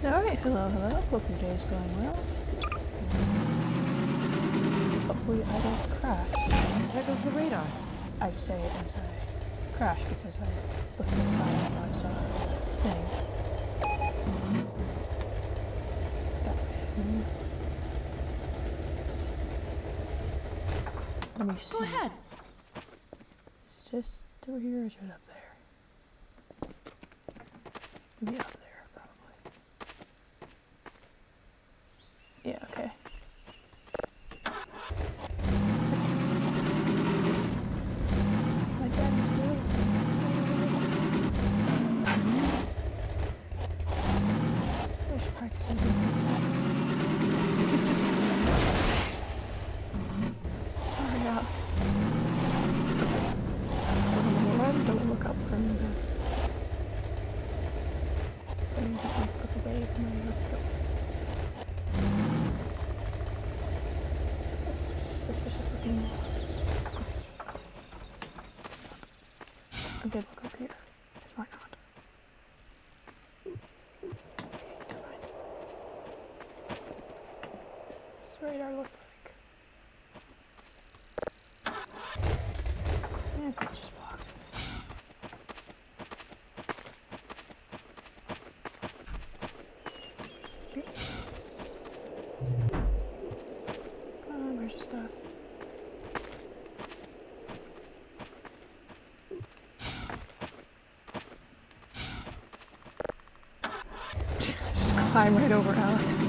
Alright, hello, hello. Hope your day is going well. Hopefully I don't crash. There goes the radar. I say it as I crash because I looked at the side and thought I saw a thing. That way. Let me see. Go ahead. It's just over here or is it up there? Maybe up there, probably. Yeah, okay. My dad is good. I should practice something. Sorry, Alex. Don't look up from the... Look away from my look. This is suspicious looking. I did look up here. Because why not? What's the radar look like? Yeah, if I just walk. Where's the stuff? Just climb right over Alex.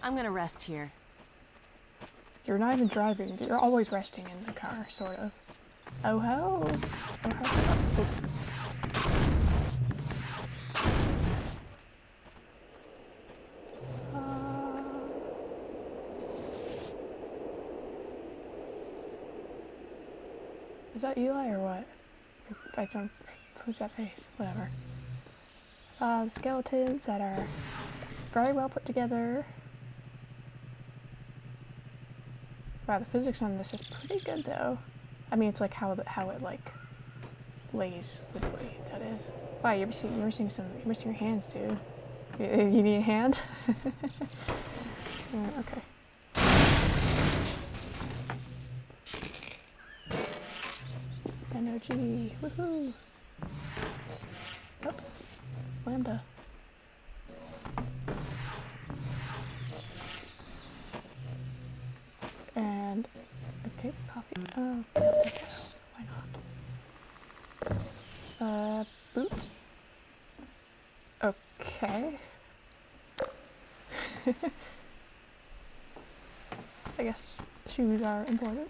I'm gonna rest here. You're not even driving. You're always resting in the car, sort of. Oh ho! Oh ho! Oh. Is that Eli or what? I don't. Who's that face? Whatever. The skeletons that are very well put together. Wow, the physics on this is pretty good, though. I mean, it's like how it like lays the way that is. Wow, you're missing your hands, dude. You need a hand? Yeah, okay. Energy, woohoo! Oh, lambda. And okay, coffee. Oh, why not? Boots. Okay. I guess shoes are important.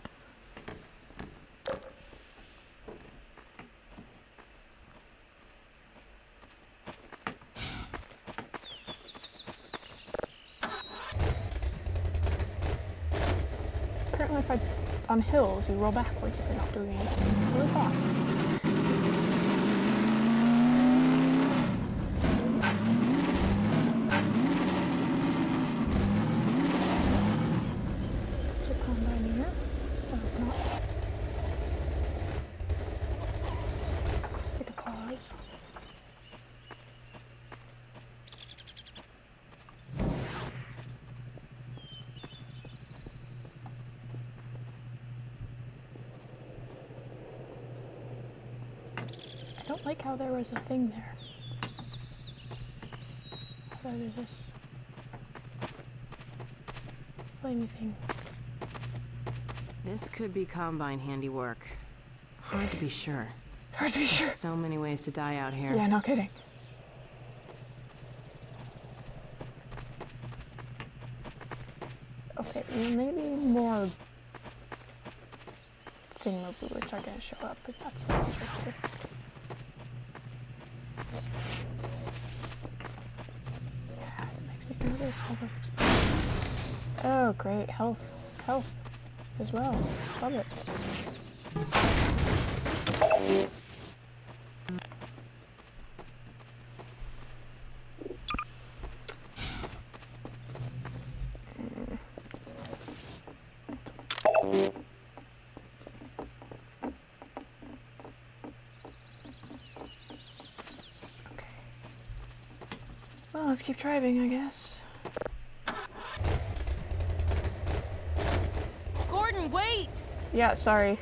Apparently, if on hills, you roll backwards if you're not doing anything. Who would have thought? Is it combine here? Or not? Let's take a pause. I don't like how there was a thing there. I thought it was this flamey thing. This could be Combine handiwork. Hard to be sure. Hard to be sure. There's so many ways to die out here. Yeah, no kidding. Okay, maybe more thingamaboots are gonna show up, but that's what's right here. Yeah, it makes me nervous. How those explosions. Oh, great. Health as well. Love it. let's keep driving, I guess. Gordon, wait! Yeah, sorry.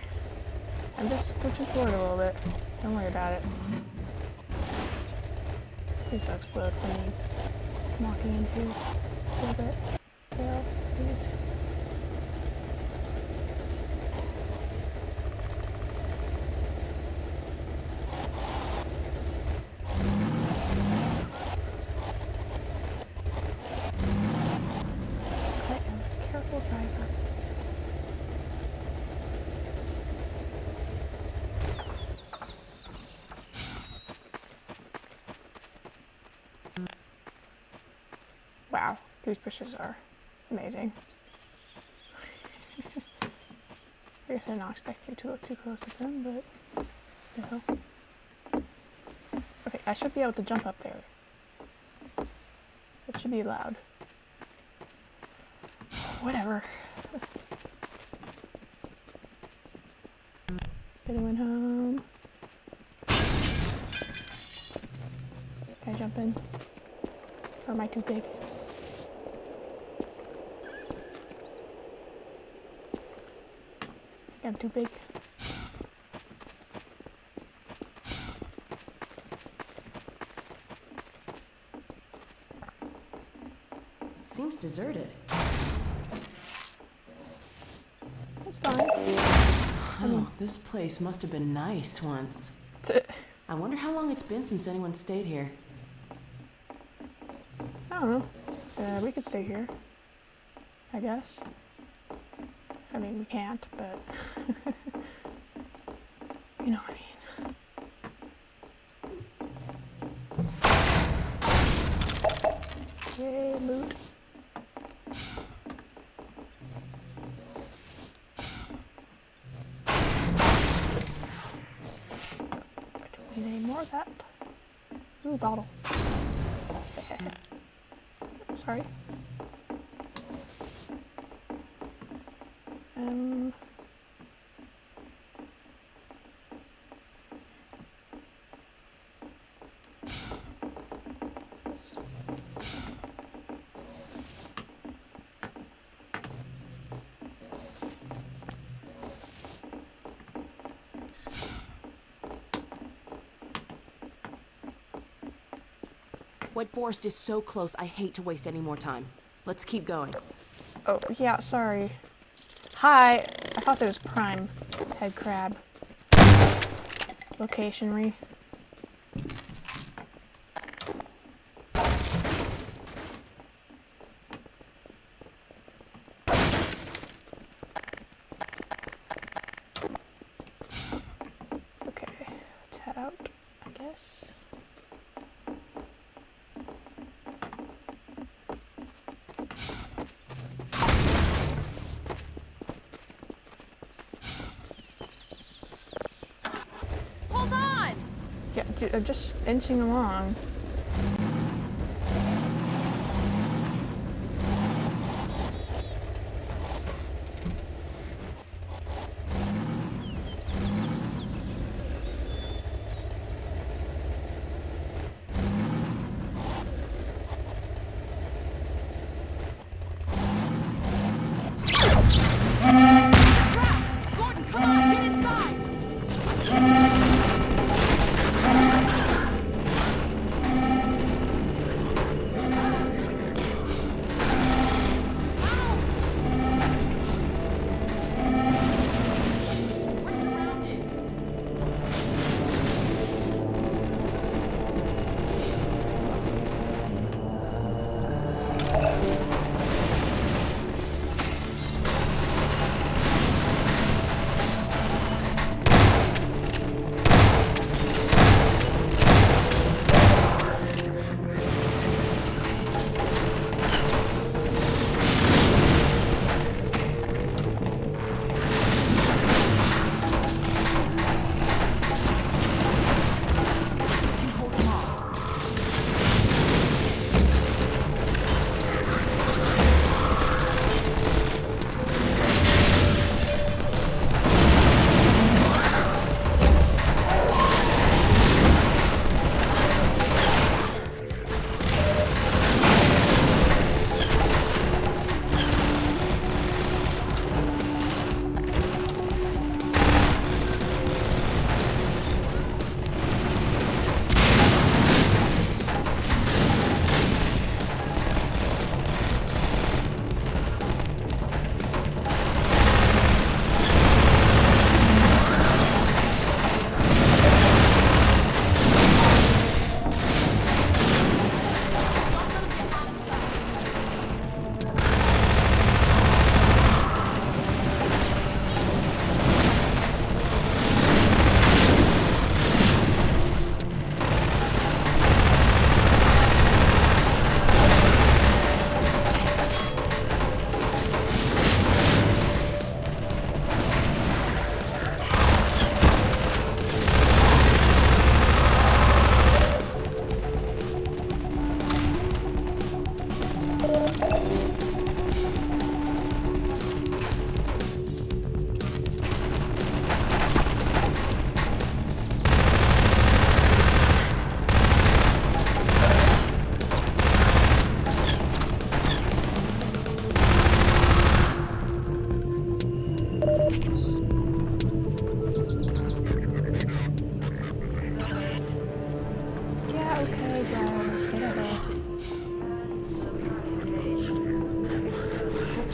I'm just glitching forward a little bit. Don't worry about it. Please don't explode when I'm walking into a little bit. Barrel, please. I am a careful driver. Wow, these bushes are amazing. I guess I did not expect you to look too close at them, but still. Okay, I should be able to jump up there. It should be allowed. Whatever. Anyone home? Can I jump in? Or am I too big? I'm too big. Seems deserted. That's fine. Oh, this place must have been nice once. I wonder how long it's been since anyone stayed here. I don't know. We could stay here, I guess. I mean, we can't, but you know what I mean. Yay, loot. I don't need any more of that. Ooh, bottle. Sorry. White Forest is so close, I hate to waste any more time. Let's keep going. Oh, yeah, sorry. Hi! I thought there was prime head crab. Locationary. Okay, let's head out, I guess. Hold on! Yeah, dude, I'm just inching along. Trap! Gordon, come on, get inside!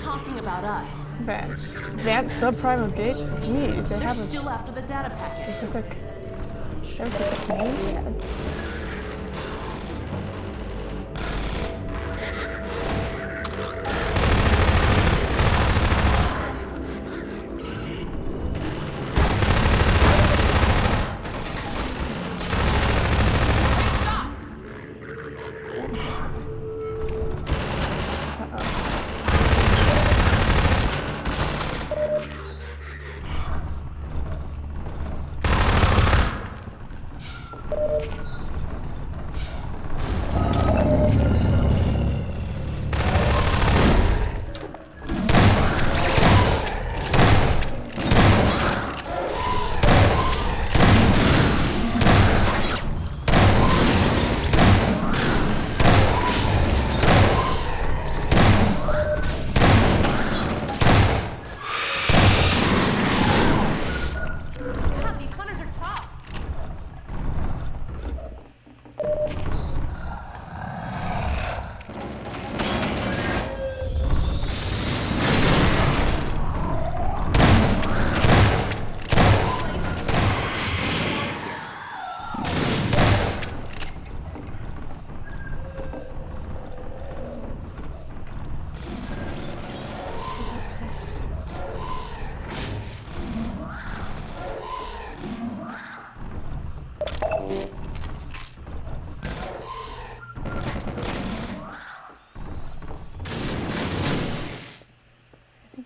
talking about us. Advanced. Advanced subprime engage? Jeez, they They're have a still after the data packet. specific... They have a specific name? Yeah.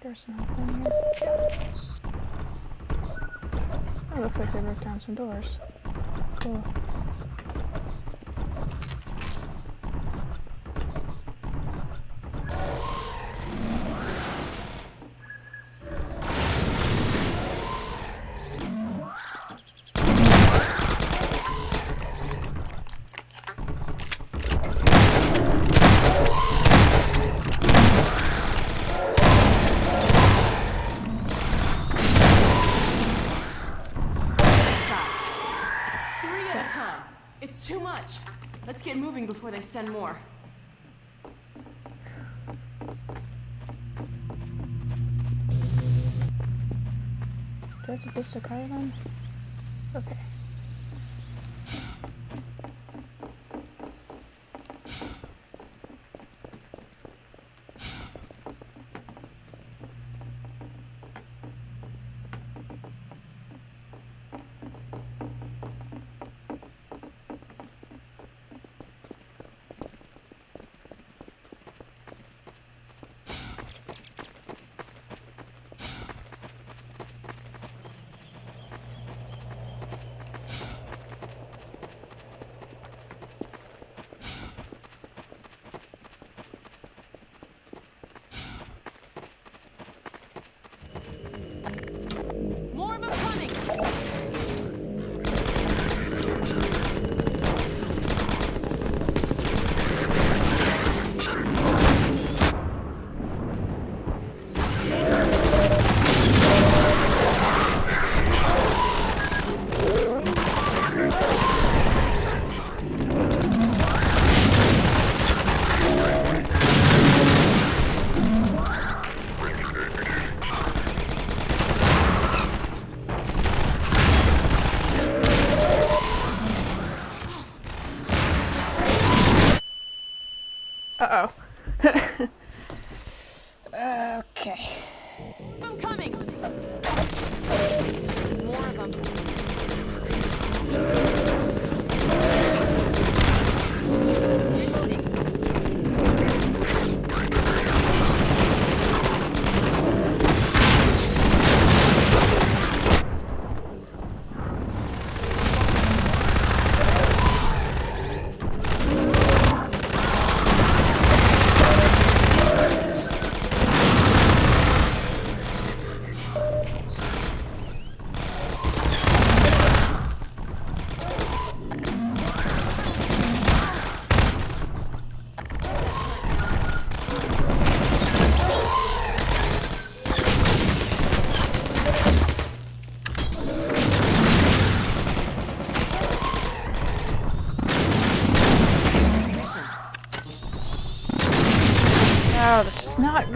There's nothing here. Oh, looks like they broke down some doors. Cool. It's too much. Let's get moving before they send more. Do I have to ditch the car then? Okay. Uh-oh. Okay. I'm coming! More of them.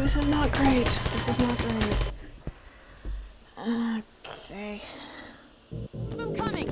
this is not great. This is not great. Okay. I'm coming.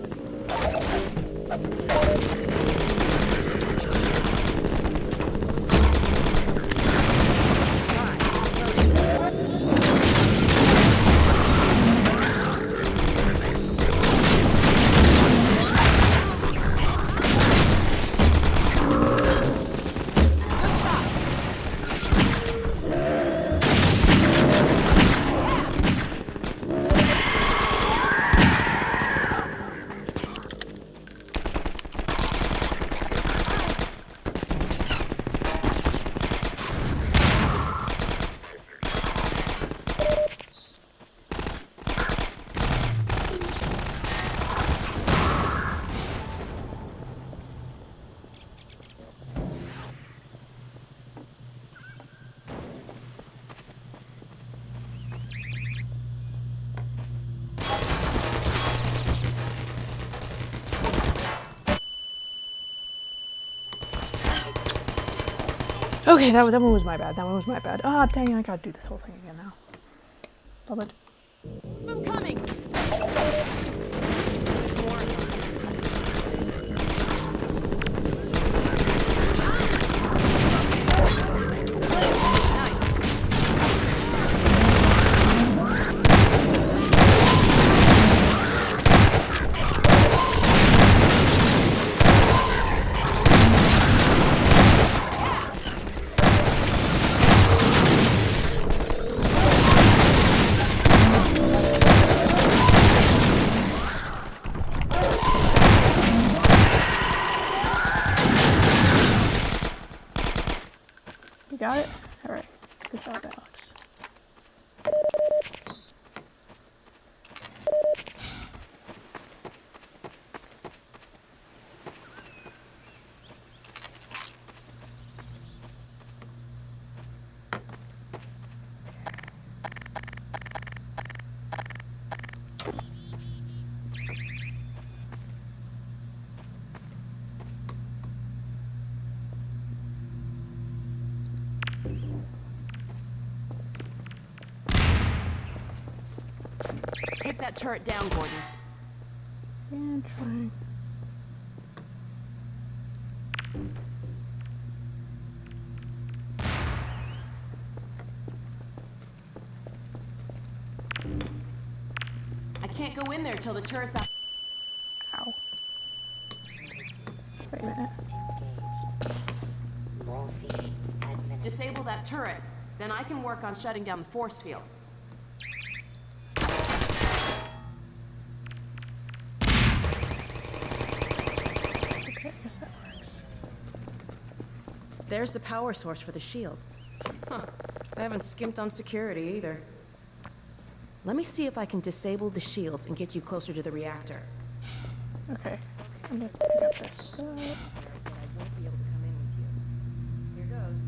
Okay, that one was my bad. That one was my bad. Oh, dang it, I gotta do this whole thing again now. Love it. I'm coming. You got it? Alright. Good job, Alex. Take that turret down, Gordon. Yeah, I'm trying. I can't go in there till the turret's out. Ow. Wait a minute. Disable that turret, then I can work on shutting down the force field. Okay, I guess that works. There's the power source for the shields. Huh. I haven't skimped on security either. Let me see if I can disable the shields and get you closer to the reactor. Okay. I'm gonna pick up this stuff. I won't be able to come in with you. Here goes.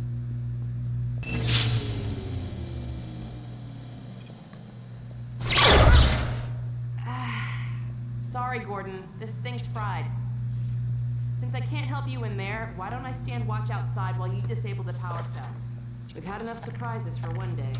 Sorry, Gordon. This thing's fried. Since I can't help you in there, why don't I stand watch outside while you disable the power cell? We've had enough surprises for one day.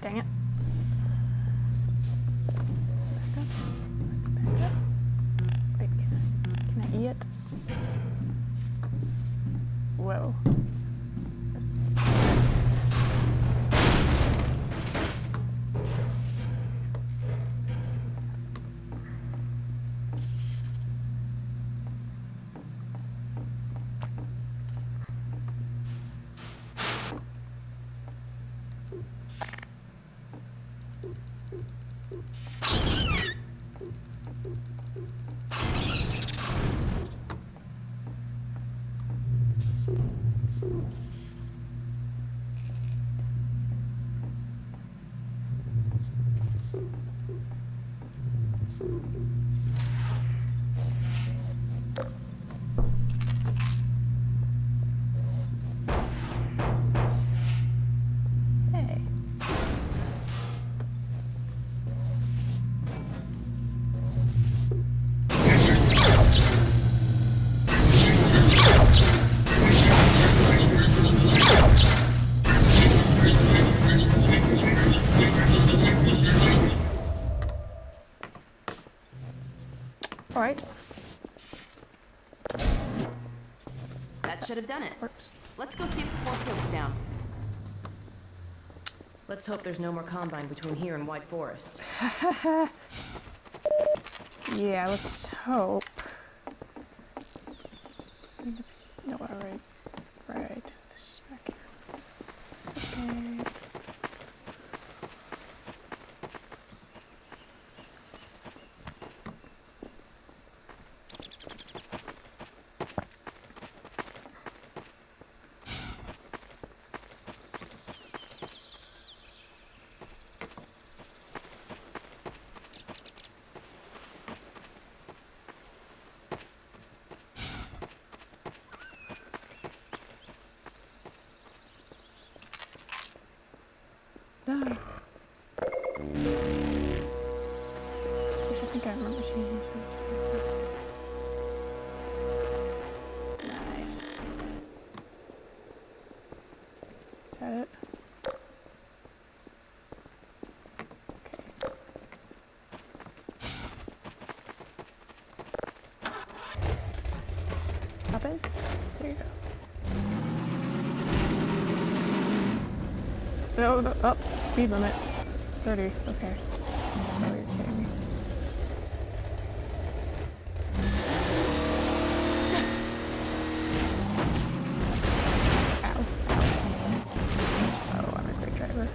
Dang it. Back up. Back up. Wait, can I eat it? Whoa. Hey. All right. That should have done it. Works. Let's go see if the force field's down. Let's hope there's no more Combine between here and White Forest. Yeah, let's hope. No, all right. Right. This is back here. Okay. No. Which I think I remember seeing this. Nice. Is that it? Okay. Hop in. There you go. No, no, up. Speed limit. 30. Okay. Oh, you're kidding me. Ow. Oh, I'm a great driver.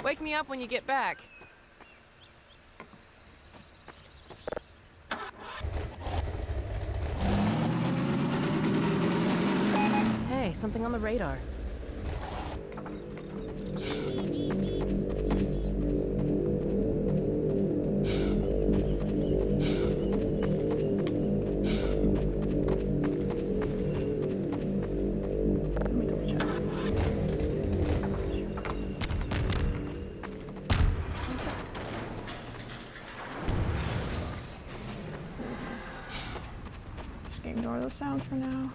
Wake me up when you get back. Hey, something on the radar. Let me double check. Just ignore those sounds for now.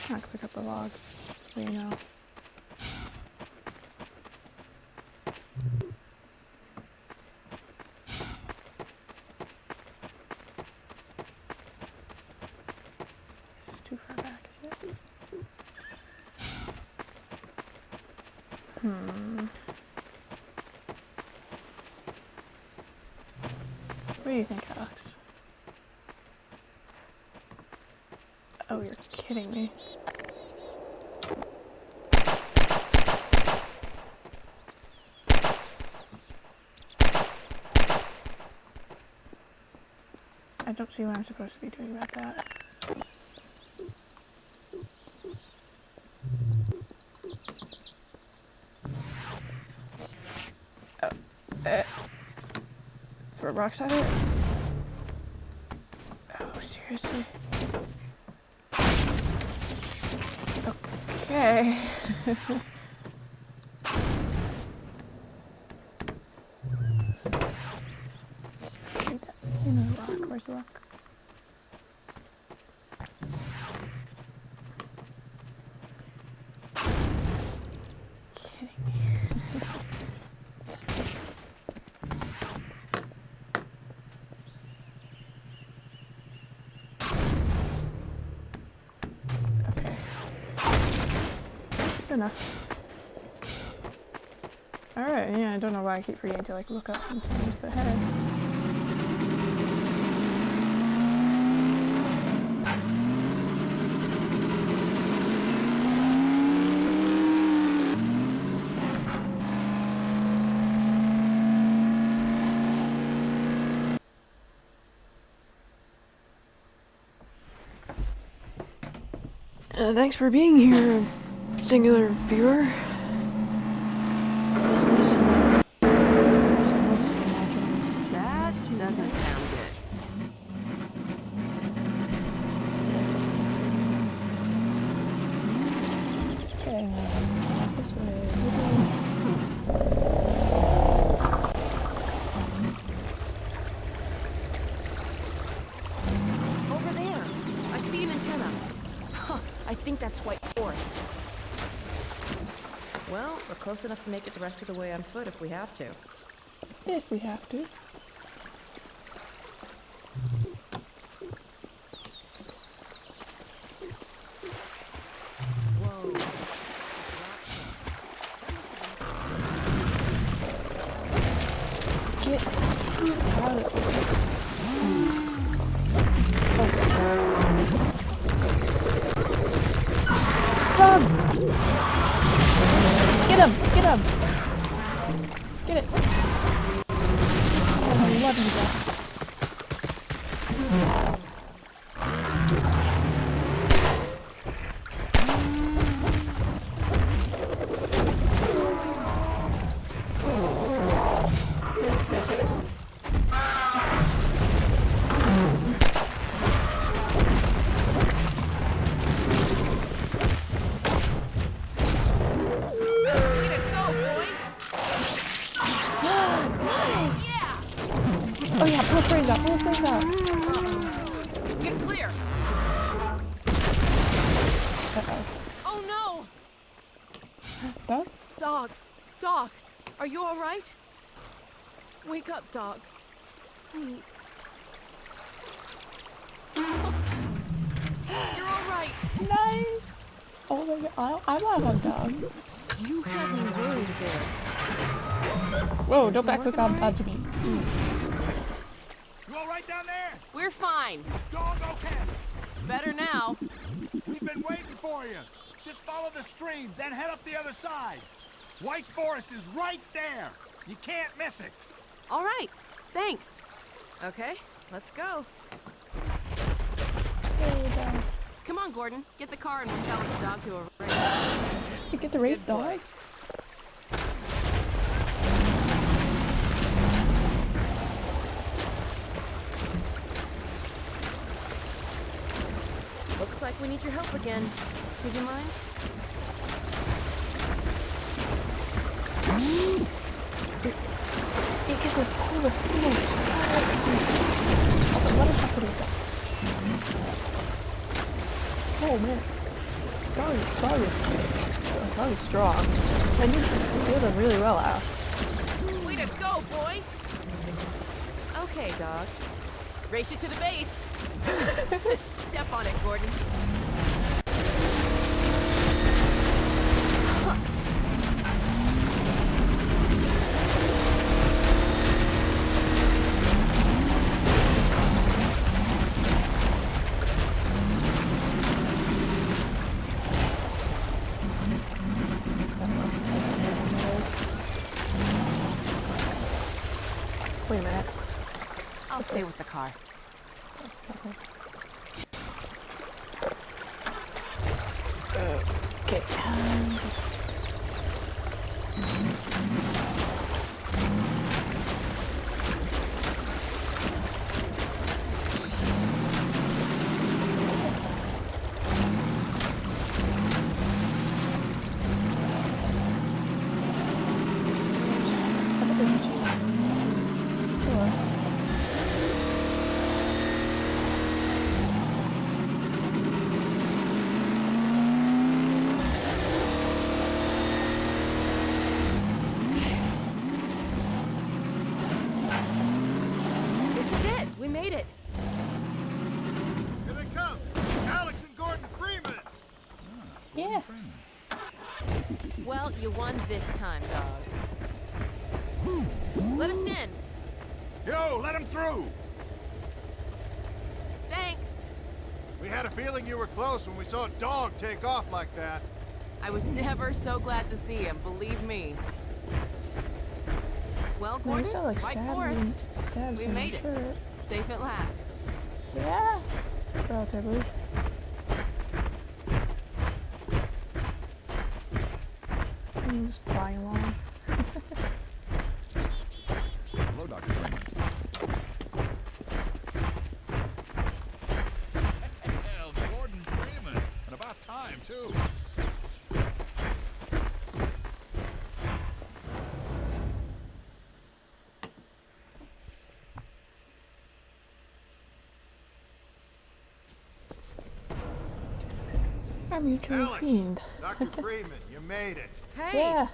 I'm not gonna pick up the log, so you know. This is too far back, is it? What do you think, Alex? Oh, you're kidding me. I don't see what I'm supposed to be doing about that. Throw rocks at it? Oh, seriously? Okay. You know the rock. Where's the rock? Fair enough. Alright, yeah, I don't know why I keep forgetting to like look up sometimes, but hey. Thanks for being here, singular viewer. It's nice to know. It's nice to imagine. That doesn't sound good. Okay, this way. Over there. I see an antenna. Huh, I think that's White Forest. Well, we're close enough to make it the rest of the way on foot if we have to. If we have to. Whoa. Get out of here. Dog! Get him! Get him! Get it! Oh, I love you, dog. Oh yeah, pull his brains out, pull his brains out. Get clear. Uh-oh. Oh no! Dog? Dog. Dog. Are you alright? Wake up, dog. Please. You're alright. Nice! Oh my god, I want a dog. You had me worried there. Whoa, don't backflip onto me. You all right down there? We're fine. Dog okay? Better now. We've been waiting for you. Just follow the stream, then head up the other side. White Forest is right there. You can't miss it. All right. Thanks. Okay, let's go. Hey, dog. Come on, Gordon. Get the car and we'll challenge the dog to a race. You get the race, Good boy. dog? Looks like we need your help again. Would you mind? You get the cooler finish. Also, what is happening with that? Oh man. Dog is strong. And you do them really well out. Way to go, boy! Okay, dog. Race you to the base. Step on it, Gordon. Wait a minute. I'll stay with the car. Okay. I think there's a change. Sure. This is it. We made it. Here they come. Alex and Gordon Freeman. Yeah. Well, you won this time, dog. Let us in. Yo, let him through! Thanks. We had a feeling you were close when we saw a dog take off like that. I was never so glad to see him, believe me. Well, No, Gordon, you saw like White stabs Forest. stabs We in made the it. shirt. Safe at last. Yeah. Relatively. I'm just flying along. Hello, Dr. Freeman. Hell, Gordon Freeman. And about time, too. Our mutual Alex, fiend. Dr. Freeman, you made it. Hey! Yeah.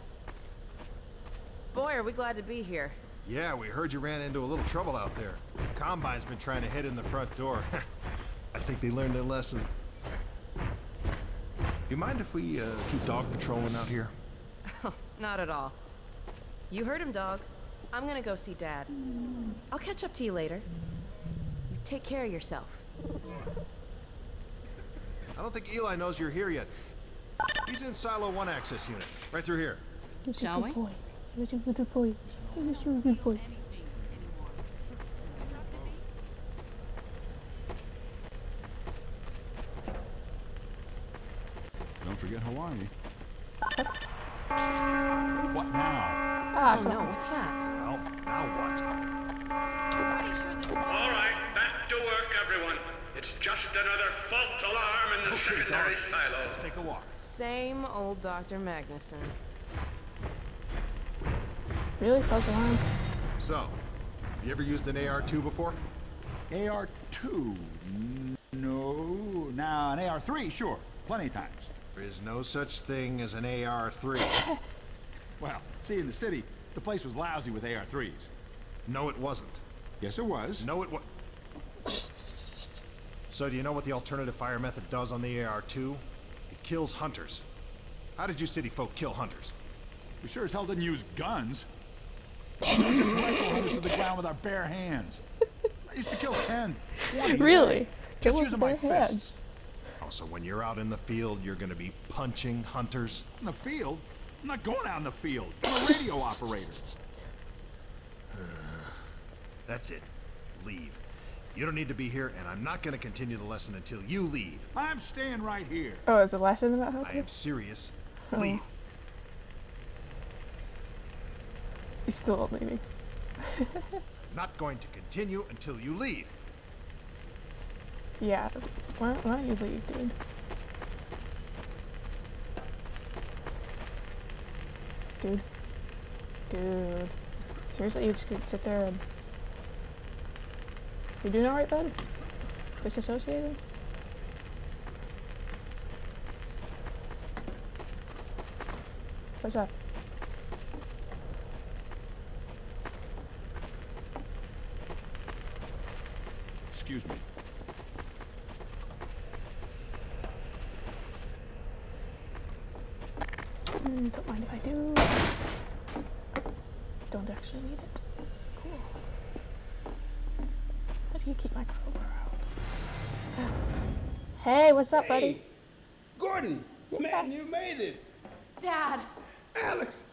Boy, are we glad to be here. Yeah, we heard you ran into a little trouble out there. Combine's been trying to hit in the front door. I think they learned their lesson. You mind if we keep dog patrolling out here? Not at all. You heard him, dog. I'm gonna go see Dad. I'll catch up to you later. You take care of yourself. I don't think Eli knows you're here yet. He's in Silo 1 access unit, right through here. You're a Shall good we? boy. You're a good boy. You're a good boy. Don't forget Hawaii. What now? Ah, Oh come no, on. what's that? Well, now what? All right, back to work, everyone. It's just another false alarm in the secondary silo. Let's take a walk. Same old Dr. Magnuson. Really? Close alarm? So, have you ever used an AR-2 before? AR-2? No. Now, an AR-3, sure. Plenty of times. There is no such thing as an AR-3. Well, see, in the city, the place was lousy with AR-3s. No, it wasn't. Yes, it was. No, it was. So do you know what the alternative fire method does on the AR-2? It kills hunters. How did you city folk kill hunters? We sure as hell didn't use guns. We just rifle hunters to the ground with our bare hands. I used to kill 10, 20. Really? Just It was using my bare fists. hands. Also, when you're out in the field, you're gonna be punching hunters. In the field? I'm not going out in the field. I'm a radio operator. That's it. Leave. You don't need to be here, and I'm not gonna continue the lesson until you leave. I'm staying right here. Oh, is the lesson about how I to? am serious. Leave. He's still leaving. Not going to continue until you leave. Yeah. Why don't you leave, dude? Dude. Dude. Seriously, you just could sit there and... You doing alright, bud? Disassociated? What's up? Excuse me. Don't mind if I do. Don't actually need it. Cool. How do you keep my crowbar out? Hey, what's up, buddy? Hey, Gordon, man, you made it. Dad! Alex.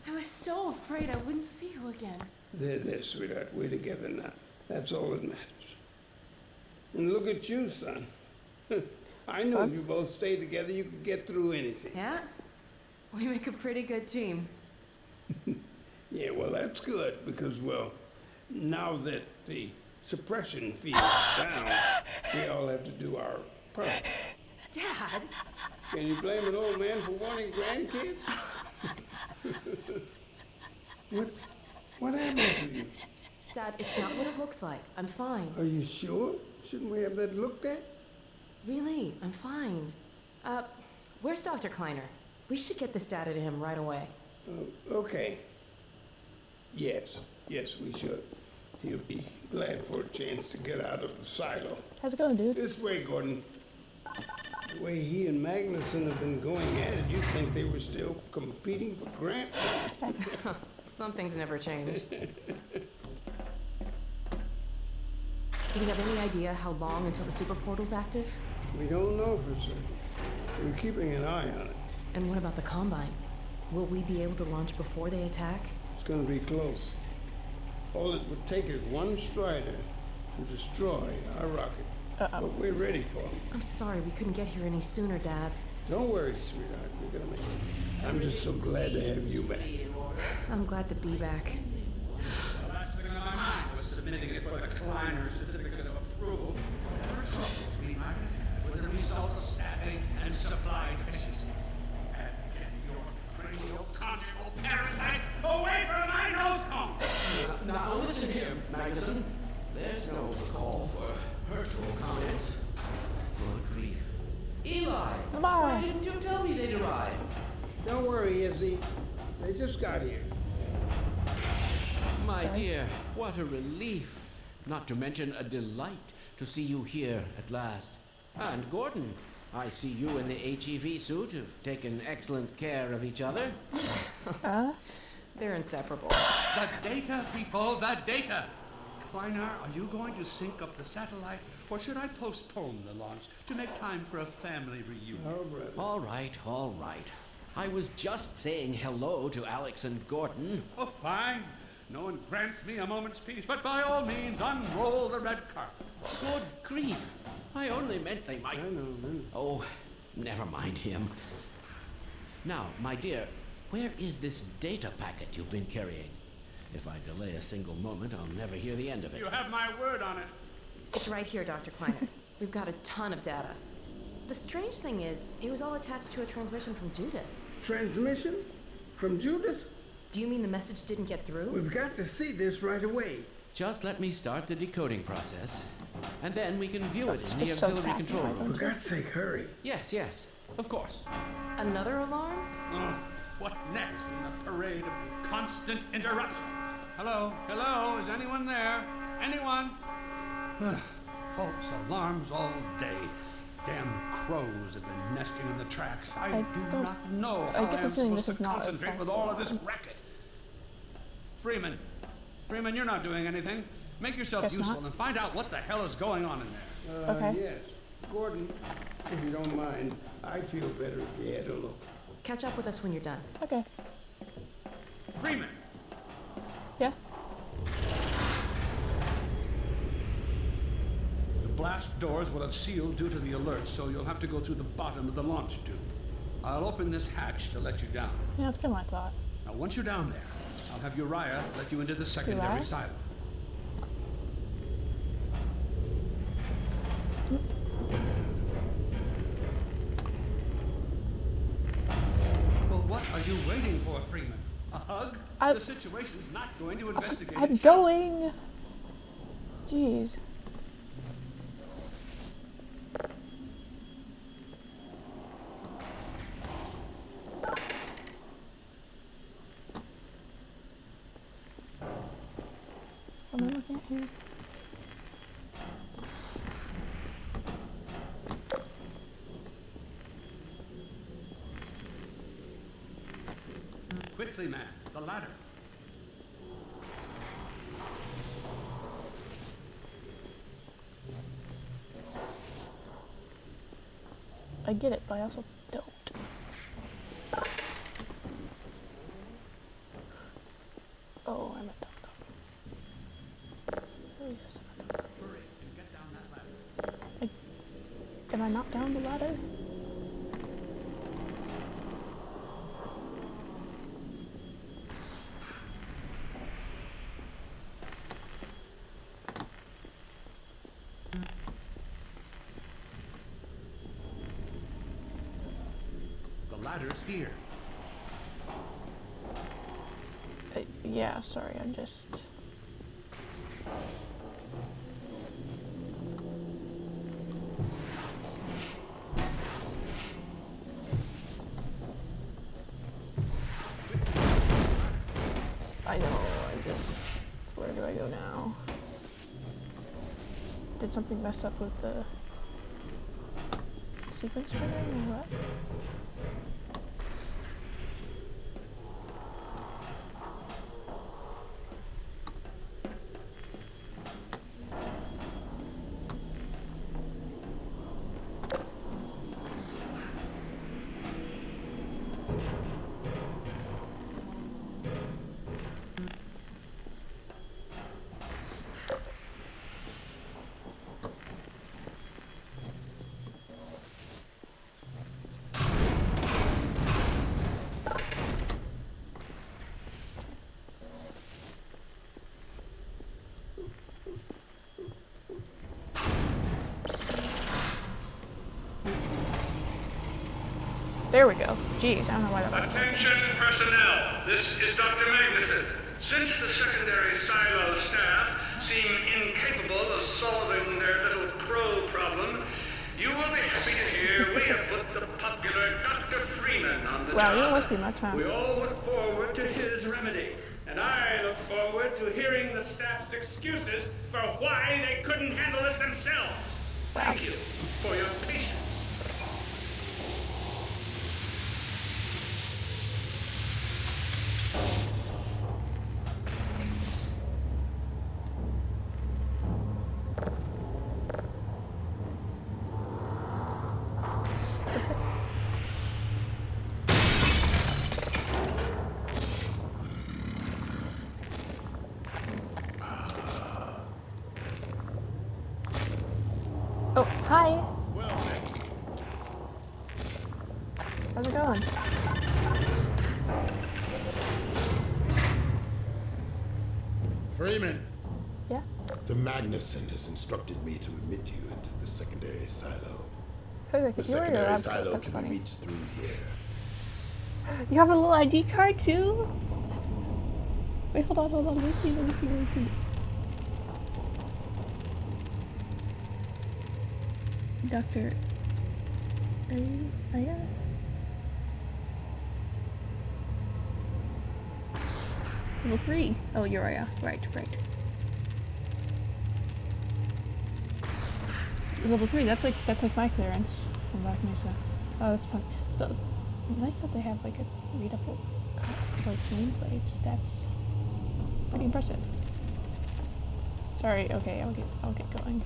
I was so afraid I wouldn't see you again. There, sweetheart. We're together now. That's all that matters. And look at you, son. I knew Son? if you both stayed together, you could get through anything. Yeah? We make a pretty good team. Yeah, well, that's good because, well, now that the suppression fee is down, we all have to do our part. Dad! Can you blame an old man for wanting grandkids? What happened to you? Dad, it's not what it looks like. I'm fine. Are you sure? Shouldn't we have that looked at? Really, I'm fine. Where's Dr. Kleiner? We should get this data to him right away. Okay. Yes, we should. He'll be glad for a chance to get out of the silo. How's it going, dude? This way, Gordon. The way he and Magnuson have been going at it, you'd think they were still competing for Grant. Some things never change. Do we have any idea how long until the super portal's active? We don't know for certain. We're keeping an eye on it. And what about the Combine? Will we be able to launch before they attack? It's gonna be close. All it would take is one Strider to destroy our rocket. But we're ready for him. I'm sorry we couldn't get here any sooner, Dad. Don't worry, sweetheart. We're gonna make it. I'm just so glad to have you back. I'm glad to be back. The last thing on my mind was submitting it for the Kleiner certificate of approval. There are troubles we might have had with the result of staffing and supply deficiencies. And get your cranial conjugal parasite away from my nose cone! Now listen here, Magnuson. There's no call for hurtful comments. Good grief. Eli! Why didn't you tell me they'd arrived? Don't worry, Izzy. They just got here. My dear, what a relief. Not to mention a delight to see you here at last. And Gordon, I see you in the HEV suit have taken excellent care of each other. They're inseparable. The data, people, the data! Kleiner, are you going to sync up the satellite, or should I postpone the launch to make time for a family reunion? Oh, brother. All right, all right. I was just saying hello to Alex and Gordon. Oh, fine. No one grants me a moment's peace, but by all means, unroll the red carpet. Good grief. I only meant they might... I know. Oh, never mind him. Now, my dear, where is this data packet you've been carrying? If I delay a single moment, I'll never hear the end of it. You have my word on it. It's right here, Dr. Kleiner. We've got a ton of data. The strange thing is, it was all attached to a transmission from Judith. Transmission? From Judith? Do you mean the message didn't get through? We've got to see this right away. Just let me start the decoding process, and then we can view it in the Just so auxiliary fast, control Michael. room. For God's sake, hurry. Yes, of course. Another alarm? Oh, what next in the parade of constant interruption? Hello? Hello? Is anyone there? Anyone? False alarms all day. Damn crows have been nesting in the tracks. I do not know how I get the am feeling supposed this to is not a concentrate with false all of this alarm. racket. Freeman, you're not doing anything. Make yourself Guess useful not. and find out what the hell is going on in there. Okay. Yes. Gordon, if you don't mind, I'd feel better if you had a look. Catch up with us when you're done. Okay. Freeman! Yeah. The blast doors will have sealed due to the alert, so you'll have to go through the bottom of the launch tube. I'll open this hatch to let you down. Yeah, that's kind of what I thought. Now, once you're down there, I'll have Uriah let you into the secondary Uriah? silo. Well, what are you waiting for, Freeman? A hug? I- The situation's not going to investigate I'm itself. going. Jeez. What am I looking at here? Quickly, man. The ladder. I get it, but I also don't. Oh, I'm at top. Oh, yes, I'm at top. Hurry and get down that ladder. Am I not down the ladder? The ladder's here. Yeah, sorry, I'm just... I know, I'm just... Where do I go now? Did something mess up with the sequence triggering or what? There we go. Jeez, I don't know why that was. Attention personnel, this is Dr. Magnuson. Since the secondary silo staff seem incapable of solving their little crow problem, you will be happy to hear we have put the popular Dr. Freeman on the Wow, you don't job. look pretty much, huh? We all look forward to his remedy. And I look forward to hearing the staff's excuses for why they couldn't handle it themselves. Thank you for your patience. Oh, hi. How's it going? Freeman, Yeah? the Magnuson has instructed me to admit you into the secondary silo. Looks like The if you were your secondary lab coat, silo that's can funny. be reached through here. You have a little ID card too? Wait, hold on. Let me see. Dr. Aya? Level 3. Oh, Uriah. Right. Level 3, that's like my clearance from Black Mesa. Oh, that's fun. Still, nice that they have like a readable like nameplates. That's pretty impressive. Sorry, okay, I'll get going.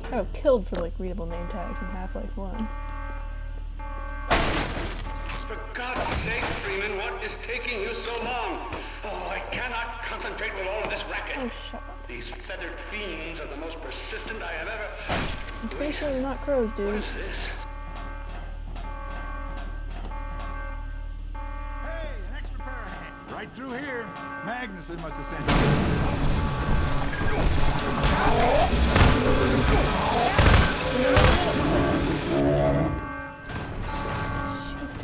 I got killed for like readable name tags in Half-Life 1. For God's sake, Freeman, what is taking you so long? Oh, I cannot concentrate with all of this racket. Oh, shut up. These feathered fiends are the most persistent I have ever... I'm pretty sure they're not crows, What dude. is this? Hey, an extra pair of hands. Right through here. Magnuson must have sent you.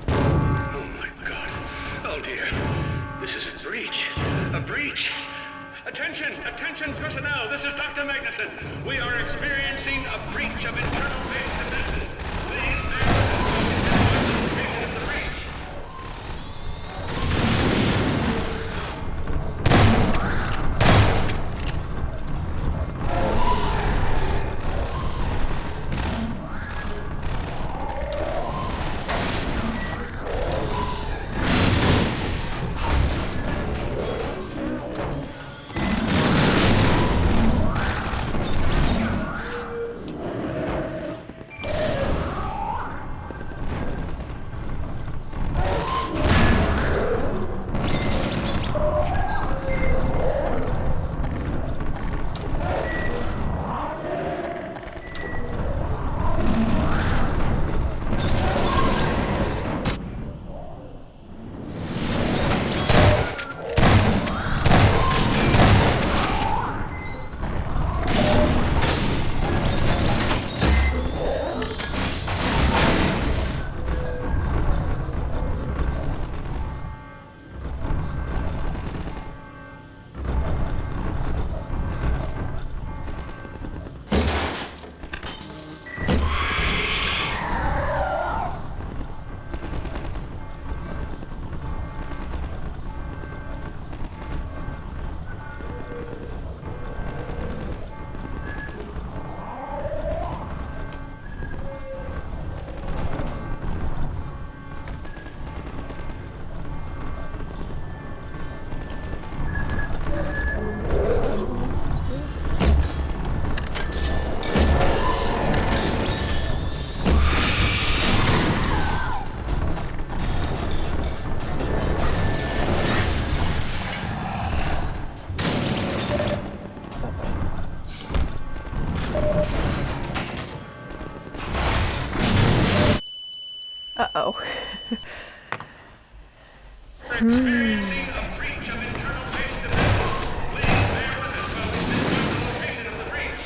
Oh my God. Oh dear. This is a breach. A breach. Attention personnel. This is Dr. Magnuson. We are experiencing a breach of internal base defenses. Please, Magnuson, the breach. Uh-oh. Experiencing a breach of internal base defenses. Please bear with us while we pinpoint the location of the breach.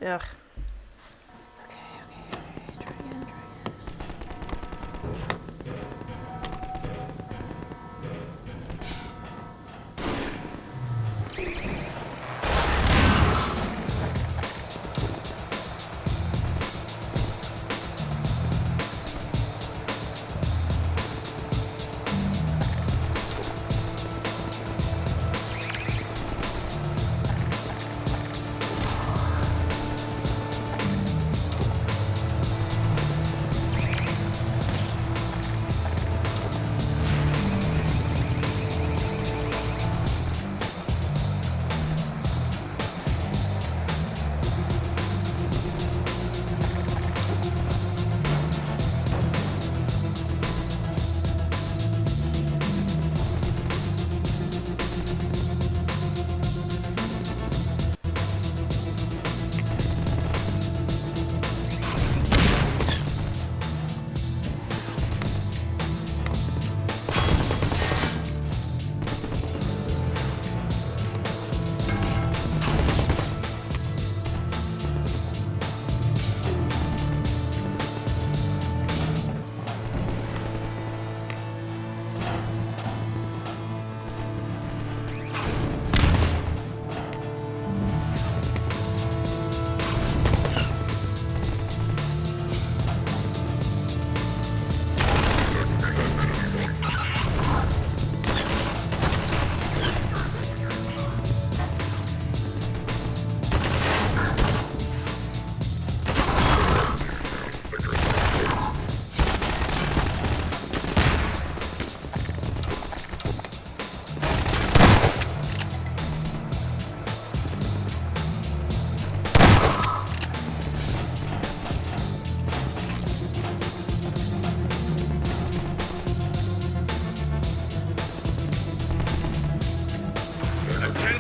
Ugh. Okay, try again.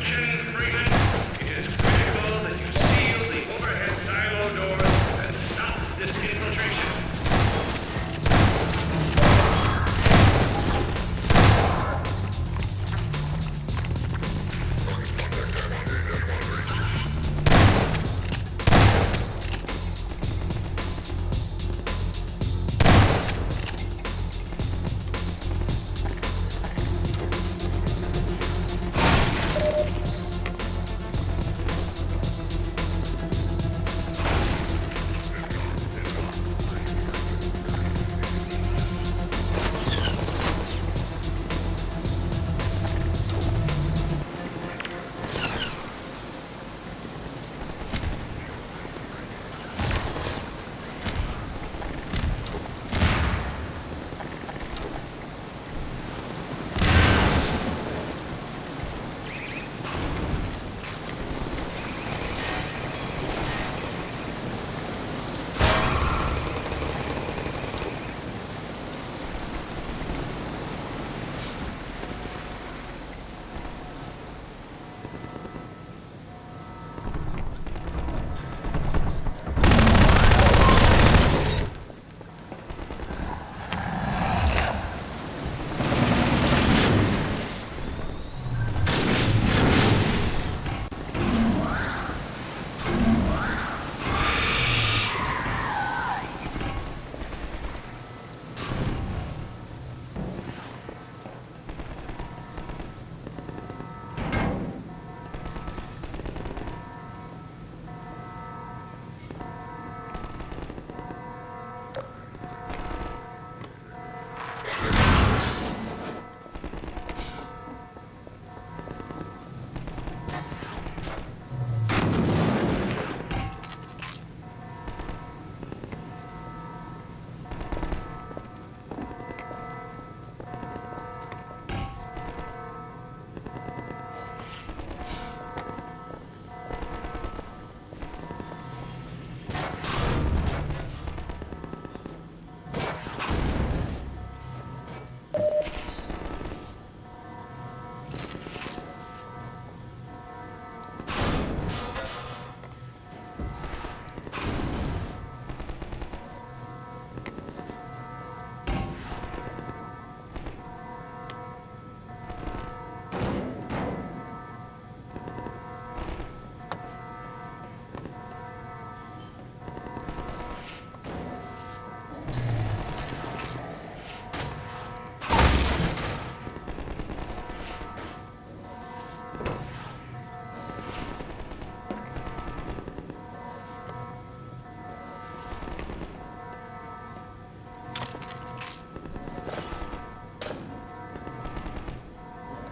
Attention, Freeman. It is critical that you seal the overhead silo doors and stop this infiltration.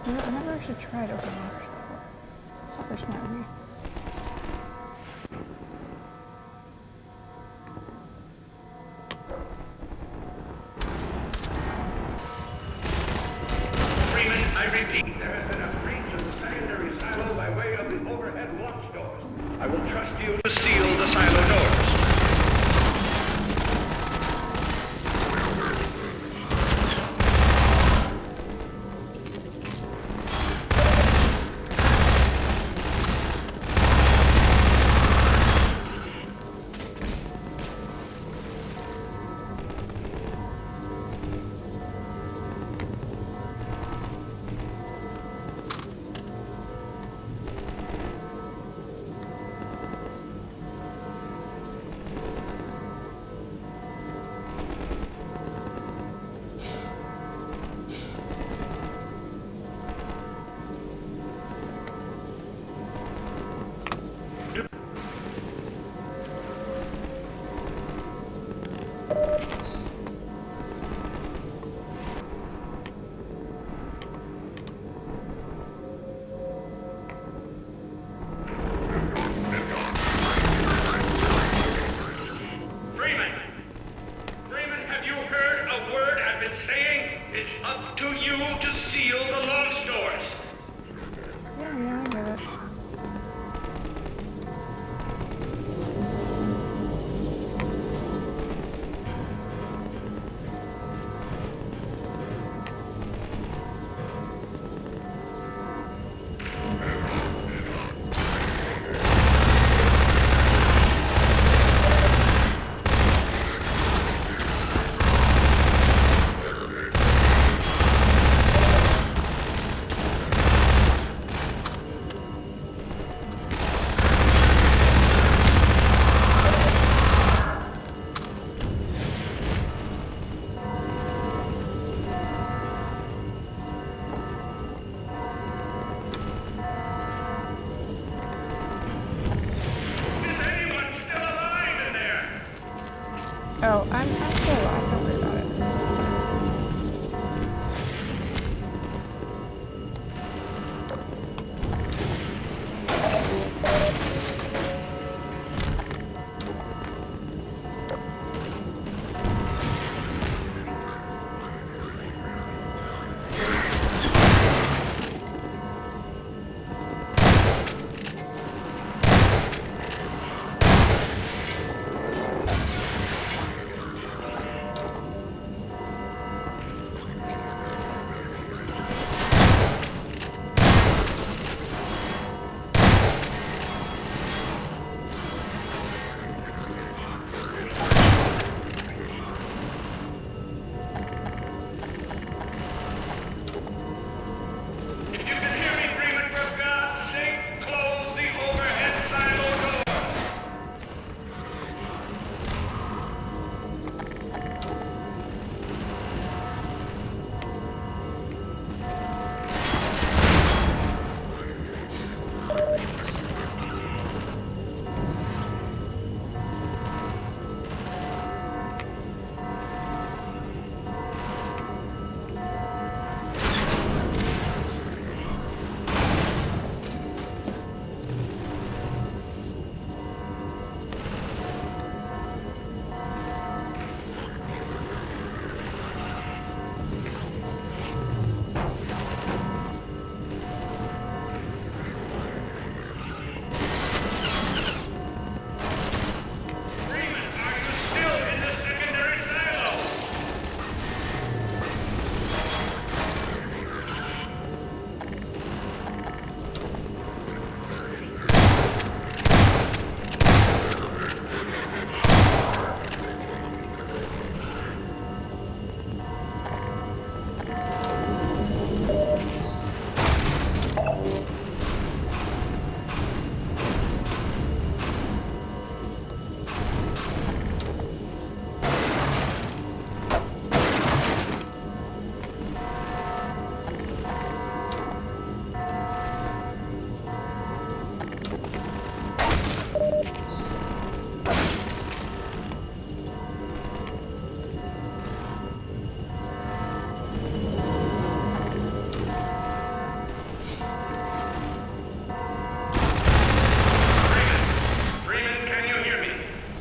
You know, I never actually tried open lockers before. It's the first one of me. Freeman, I repeat, there has been a breach of the secondary silo by way of the overhead launch doors. I will trust you to seal the silo doors.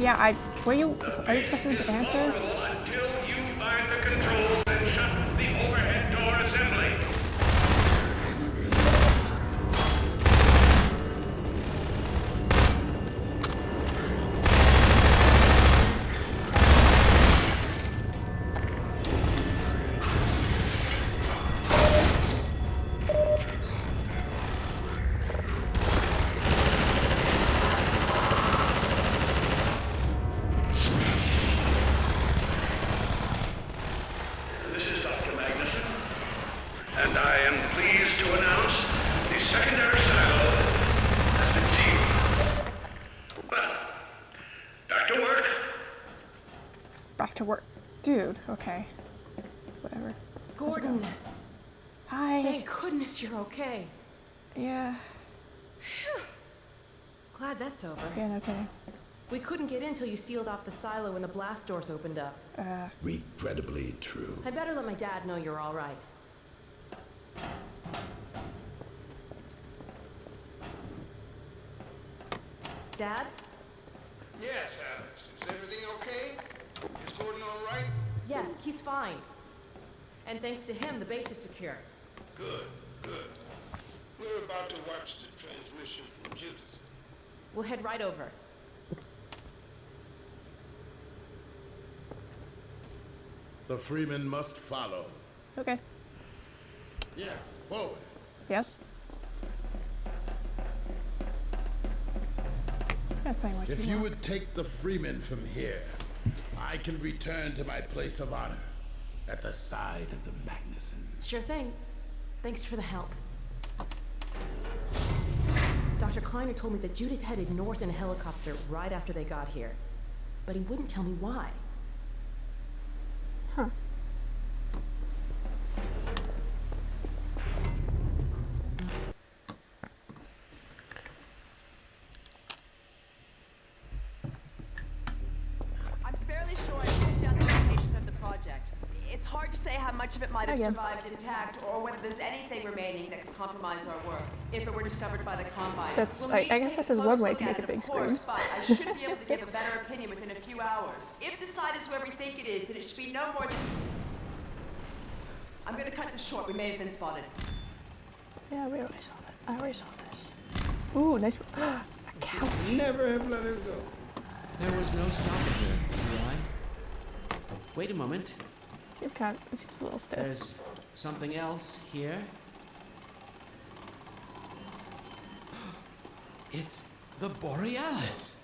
Yeah, are you expecting me to answer? Until you find the controls and shut the overhead door assembly. This is Dr. Magnuson, and I am pleased to announce the secondary silo has been sealed. Well, back to work. Back to work. Dude, okay. Whatever. Gordon, Hi. thank goodness you're okay. Yeah. Glad that's over. Again, okay. We couldn't get in till you sealed off the silo when the blast doors opened up. Regrettably true. I better let my dad know you're all right. Dad? Yes, Alex. Is everything okay? Is Gordon all right? Yes, he's fine. And thanks to him, the base is secure. Good, good. We're about to watch the transmission from Judith. We'll head right over. The Freeman must follow. Okay. Yes, forward. Yes? Yeah, playing what If you you want. would take the Freeman from here, I can return to my place of honor at the side of the Magnusons. Sure thing. Thanks for the help. Dr. Kleiner told me that Judith headed north in a helicopter right after they got here. But he wouldn't tell me why. Huh. I'm fairly sure I picked out the location of the project. It's hard to say how much of it might have Again. survived intact, or whether there's anything remaining that could compromise our work, if it were discovered by the Combine. That's- We'll I- need I to guess take this a is close one way look to make at a big of course, screen. but I should be able to give a better opinion within a few hours. If the site is where we think it is, then it should be no more than... I'm gonna cut this short. We may have been spotted. Yeah, we already saw that. I already saw this. Ooh, nice. A couch. Never have let her go. There was no stopping her, Eli. Wait a moment. It seems a little stiff. There's something else here. It's the Borealis.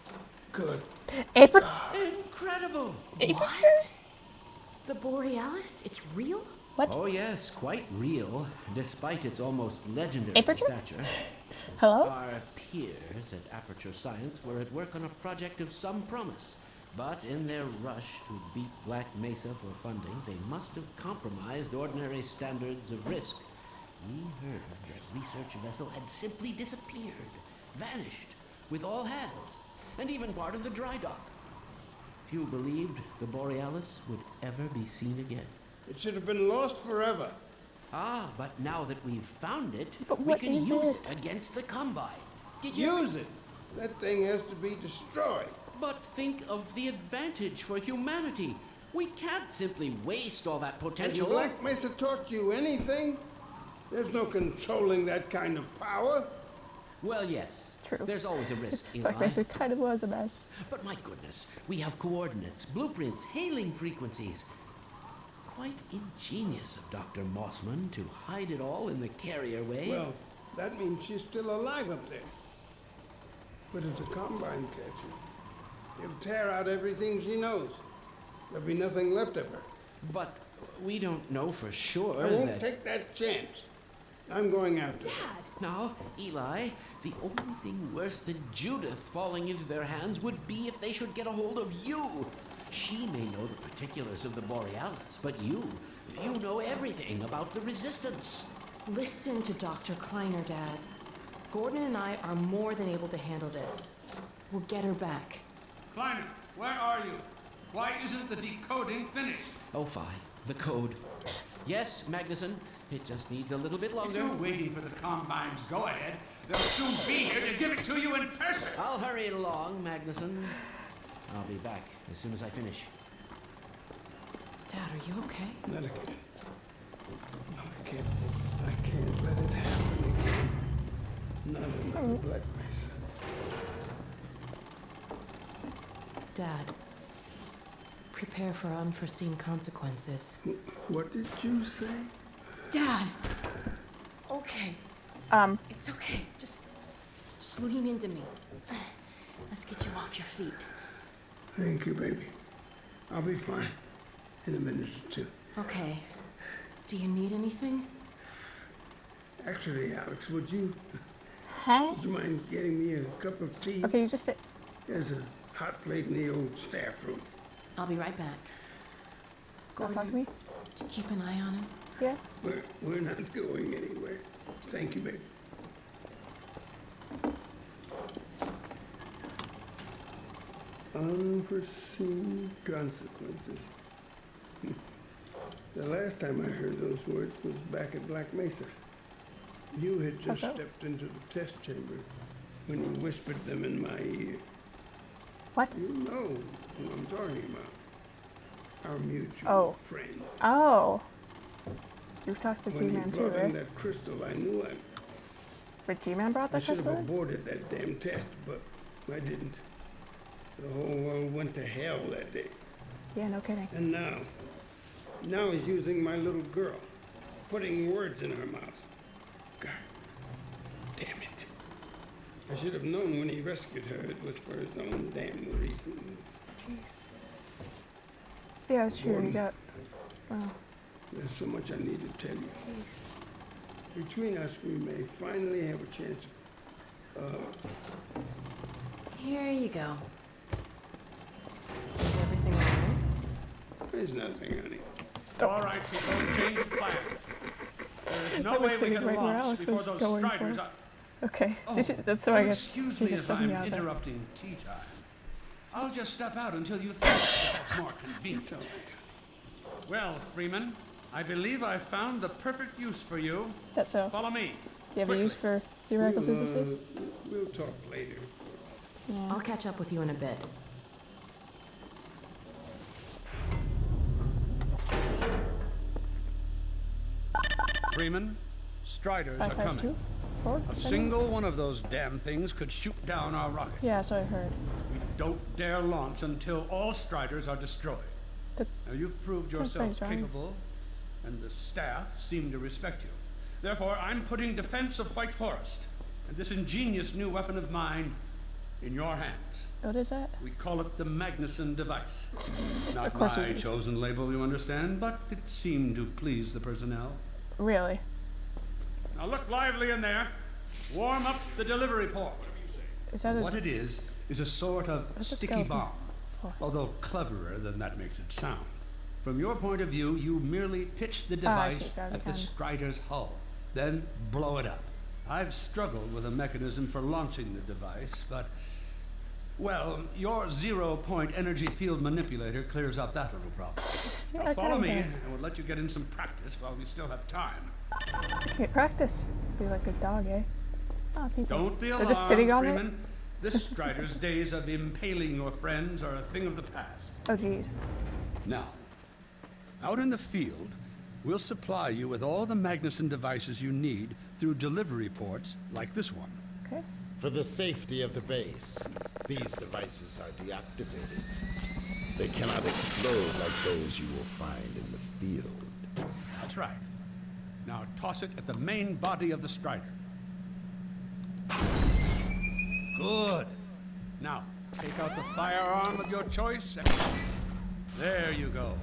Good. April. Incredible. What? The Borealis? It's real? What? Oh yes, quite real, despite its almost legendary Aperture? stature. Hello? Our peers at Aperture Science were at work on a project of some promise, but in their rush to beat Black Mesa for funding, they must have compromised ordinary standards of risk. We heard their research vessel had simply disappeared, vanished, with all hands, and even part of the dry dock. Few believed the Borealis would ever be seen again. It should have been lost forever. Ah, but now that we've found it, But we what can is use it? it against the Combine. Did you... Use it. That thing has to be destroyed. But think of the advantage for humanity. We can't simply waste all that Has potential. Black Mesa taught you anything? There's no controlling that kind of power. Well, yes. True. There's always a risk, Eli. Black Mesa kind of was a mess. But my goodness, we have coordinates, blueprints, hailing frequencies. Quite ingenious of Dr. Mossman to hide it all in the carrier wave. Well, that means she's still alive up there. But if the Combine catch her, it'll tear out everything she knows. There'll be nothing left of her. But we don't know for sure I won't that... take that chance. I'm going after her. Dad! Now, Eli, the only thing worse than Judith falling into their hands would be if they should get a hold of you. She may know the particulars of the Borealis, but you know everything about the Resistance. Listen to Dr. Kleiner, Dad. Gordon and I are more than able to handle this. We'll get her back. Kleiner, where are you? Why isn't the decoding finished? Oh, fine. The code. Yes, Magnuson. It just needs a little bit If longer. you're waiting for the Combine's go-ahead, they'll soon be here to give it to you in person. I'll hurry it along, Magnuson. But my goodness, we have coordinates, blueprints, hailing frequencies. Quite ingenious of Dr. Mossman to hide it all in the carrier wave. Dad! Now, Eli, the only thing worse than Judith falling into their hands would be if they should get a hold of you. She may know the particulars of the Borealis, but you know everything about the Resistance. Listen to Dr. Kleiner, Dad. Gordon and I are more than able to handle this. We'll get her back. I'll be back as soon as I finish. Dad, are you okay? Not again. No, I can't let it happen again. Not another Black Mesa. Dad, prepare for unforeseen consequences. What did you say? Dad! Okay. It's okay. Just lean into me. Let's get you off your feet. Thank you, baby. I'll be fine in a minute or two. Okay. Do you need anything? Actually, Alex, would you Huh? mind getting me a cup of tea? Okay, you just sit. There's a hot plate in the old staff room. I'll be right back. Don't talk to me. Just keep an eye on him. Yeah. We're not going anywhere. Thank you, baby. Unforeseen consequences. The last time I heard those words was back at Black Mesa. You had just so? stepped into the test chamber when you whispered them in my ear. What? You know who I'm talking about. Our mutual Oh. friend. Oh. You've talked to When he G-Man too, brought in right? that crystal, I knew But G-Man brought I that should have crystal in? aborted that damn test, but I didn't. The whole world went to hell that day. Yeah, no kidding. And now he's using my little girl, putting words in her mouth. God damn it. I should have known when he rescued her it was for his own damn reasons. Jeez. Yeah, that's true. You Gordon. got. Oh. There's so much I need to tell you. Between us, we may finally have a chance Here you go. Is everything all right? There's nothing, honey. All right, people, change plans. There's no I was way we sitting can right where launch Alex before was those going for striders it. are... Okay. Oh, That's so I guess. excuse she me just if took me I'm out there. interrupting tea time. I'll just step out until you finish, if that's more convenient. Well, Freeman, I believe I found the perfect use for you. That's so. Follow me. You have a use for theoretical physicists? We'll talk later. Yeah. I'll catch up with you in a bit. Freeman, striders are coming. 552? 4? A single one of those damn things could shoot down our rocket. Yeah, so I heard. We don't dare launch until all striders are destroyed. That- Now, you've proved That's yourself right, Johnny. capable, and the staff seem to respect you. Therefore, I'm putting defense of White Forest and this ingenious new weapon of mine in your hands. What is that? We call it the Magnuson device. Not Of course my you do. chosen label, you understand, but it seemed to please the personnel. Really? Now look lively in there. Warm up the delivery port. Is that What it is a sort of What's a sticky skeleton bomb, for? although cleverer than that makes it sound. From your point of view, you merely pitch the Ah, I see, device got it, at the got it. Strider's hull, then blow it up. I've struggled with a mechanism for launching the device, but, well, your zero-point energy field manipulator clears up that little problem. Yeah, Now it follow kinda me, does. and we'll let you get in some practice while we still have time. Okay, practice. Be like a dog, eh? Oh, people. Don't be They're alarmed, just sitting on Freeman. it? This Strider's days of impaling your friends are a thing of the past. Oh, jeez. Now, out in the field, we'll supply you with all the Magnuson devices you need through delivery ports like this one. Okay. For the safety of the base, these devices are deactivated. They cannot explode like those you will find in the field. That's right. Now toss it at the main body of the Strider. Good. Now, take out the firearm of your choice. There you go.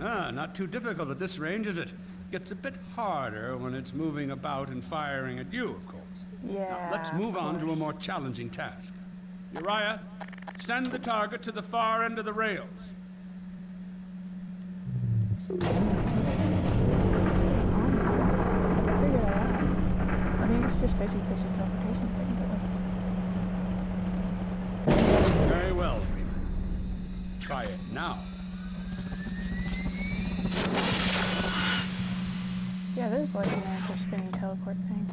Ah, not too difficult at this range, is it? Gets a bit harder when it's moving about and firing at you, of course. Yeah. Now, let's move of on to a course. more challenging task. Uriah, send the target to the far end of the rails. I figure that out. I mean, it's just basic teleportation thing, but Very well, Freeman. Try it now. yeah, this is like an actual spinning teleport thing.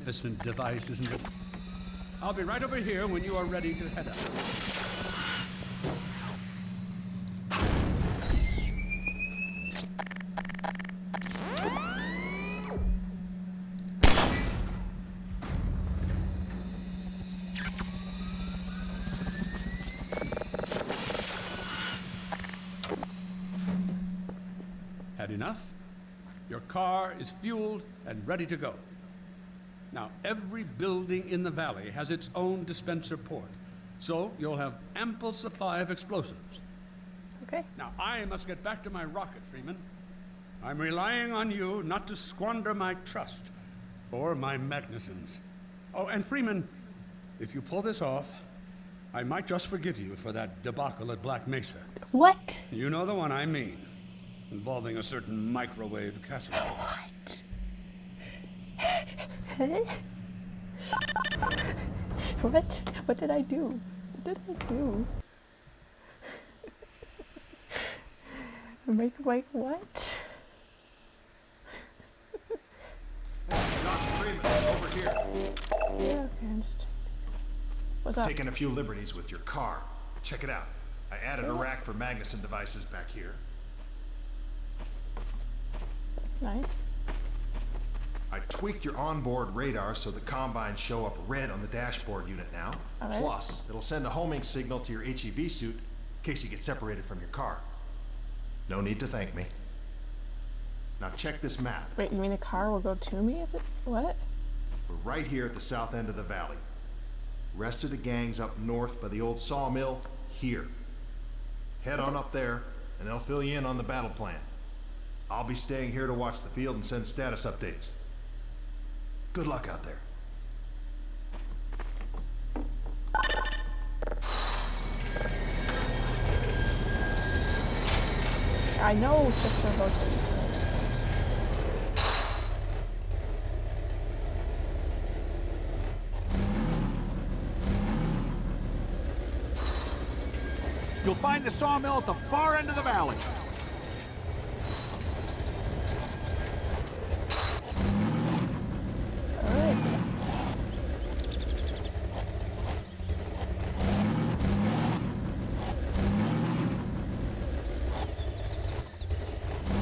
magnificent device, isn't it? I'll be right over here when you are ready to head up. Had enough? Your car is fueled and ready to go. Now, every building in the valley has its own dispenser port, so you'll have ample supply of explosives. Okay. Now, I must get back to my rocket, Freeman. I'm relying on you not to squander my trust or my Magnusons. Oh, and Freeman, if you pull this off, I might just forgive you for that debacle at Black Mesa. What? You know the one I mean, involving a certain microwave casserole. What? What? What did I do? What did I do? Like what? Dr. Freeman, over here. Yeah, okay, I'm just... What's up? Taking a few liberties with your car. Check it out. I added a rack for Magnuson devices back here. Nice. I tweaked your onboard radar so the combines show up red on the dashboard unit now. Alright. Plus, it'll send a homing signal to your HEV suit in case you get separated from your car. No need to thank me. Now check this map. Wait, you mean the car will go to me if it... What? We're right here at the south end of the valley. Rest of the gang's up north by the old sawmill here. Head on up there, and they'll fill you in on the battle plan. I'll be staying here to watch the field and send status updates. Good luck out there. I know it's just for those things. You'll find the sawmill at the far end of the valley. Alright.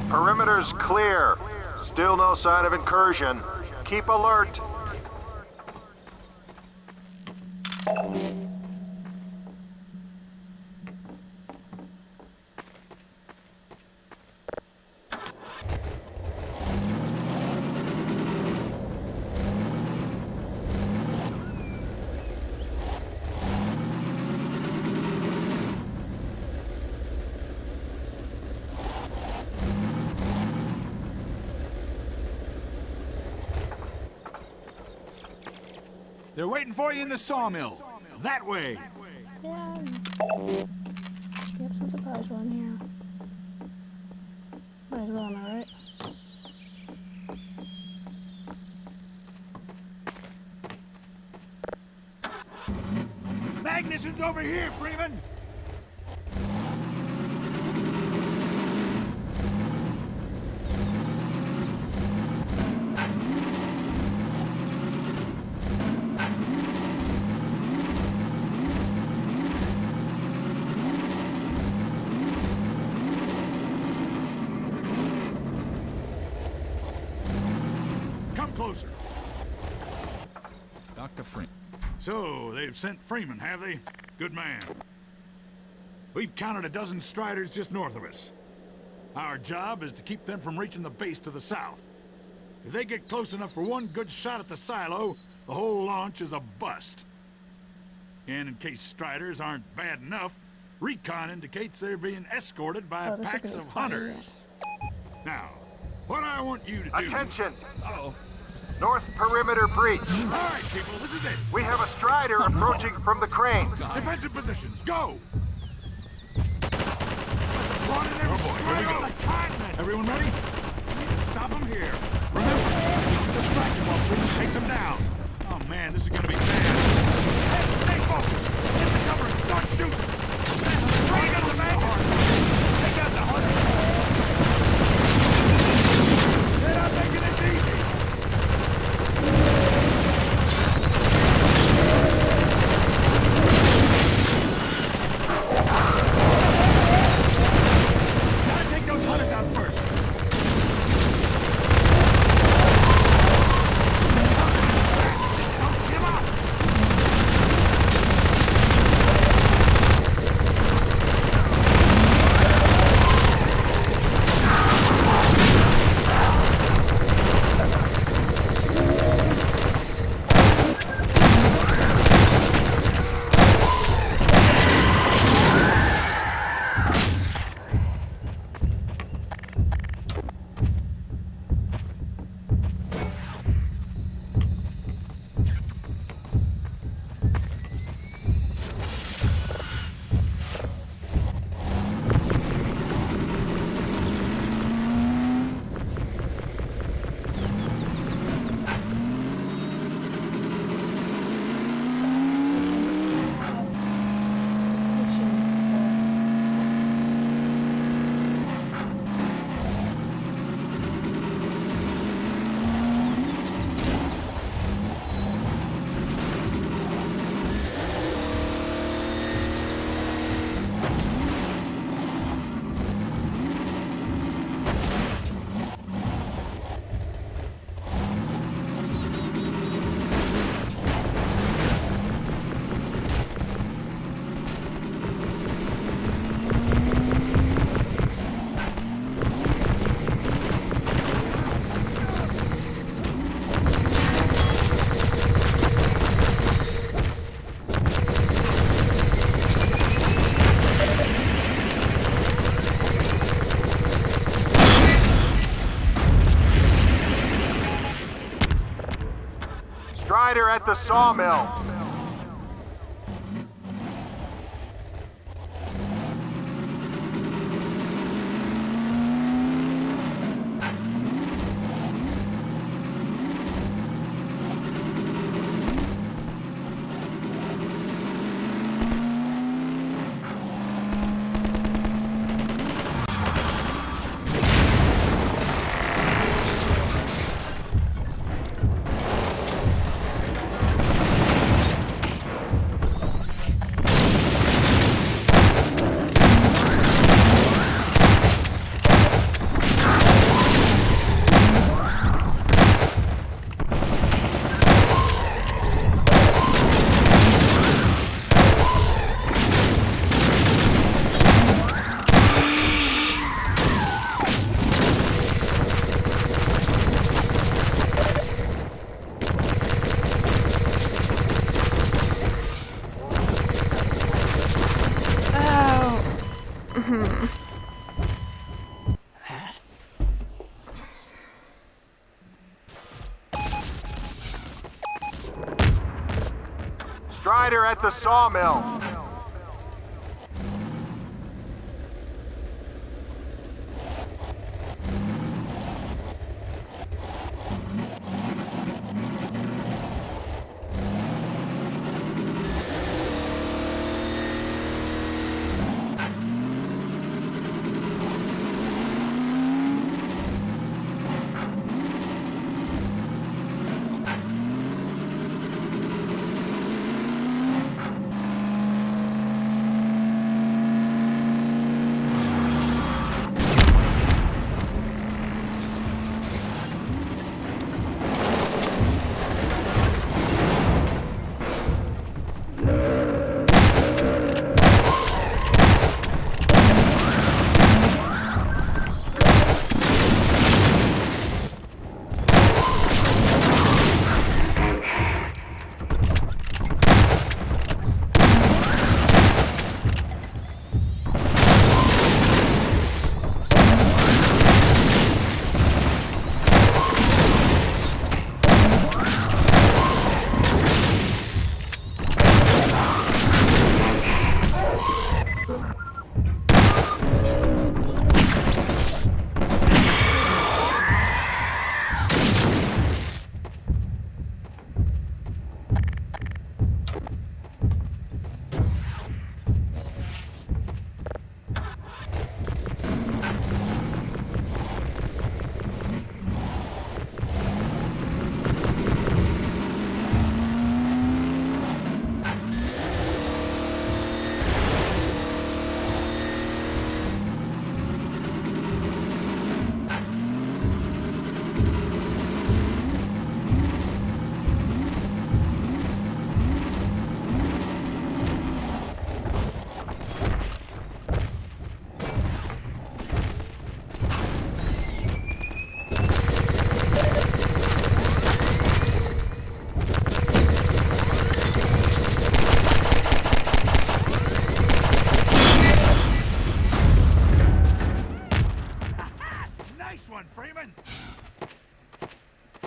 Perimeter's clear. Still no sign of incursion. Keep alert. They're waiting for you in the sawmill. That way. Yeah. Yep, some surprise one here. Might as well, am I right? Magnuson's over here, Freeman! Closer. Dr. Freeman. So, they've sent Freeman, have they? Good man. We've counted a dozen Striders just north of us. Our job is to keep them from reaching the base to the south. If they get close enough for one good shot at the silo, the whole launch is a bust. And in case Striders aren't bad enough, recon indicates they're being escorted by packs of hunters. Now, what I want you to do... Attention! Uh-oh. North perimeter breach. All right, people, this is it. We have a Strider approaching from the cranes. Defensive positions, go! Oh boy, here we go. Everyone ready? We need to stop them here. Remember, keep them distracted while Freeman takes them down. Oh man, this is gonna be bad. Hey, stay focused. Get the cover and start shooting. Bring it the Magnus. Take out the hunter. They're not making this easy. Strider at the sawmill. Strider at the sawmill.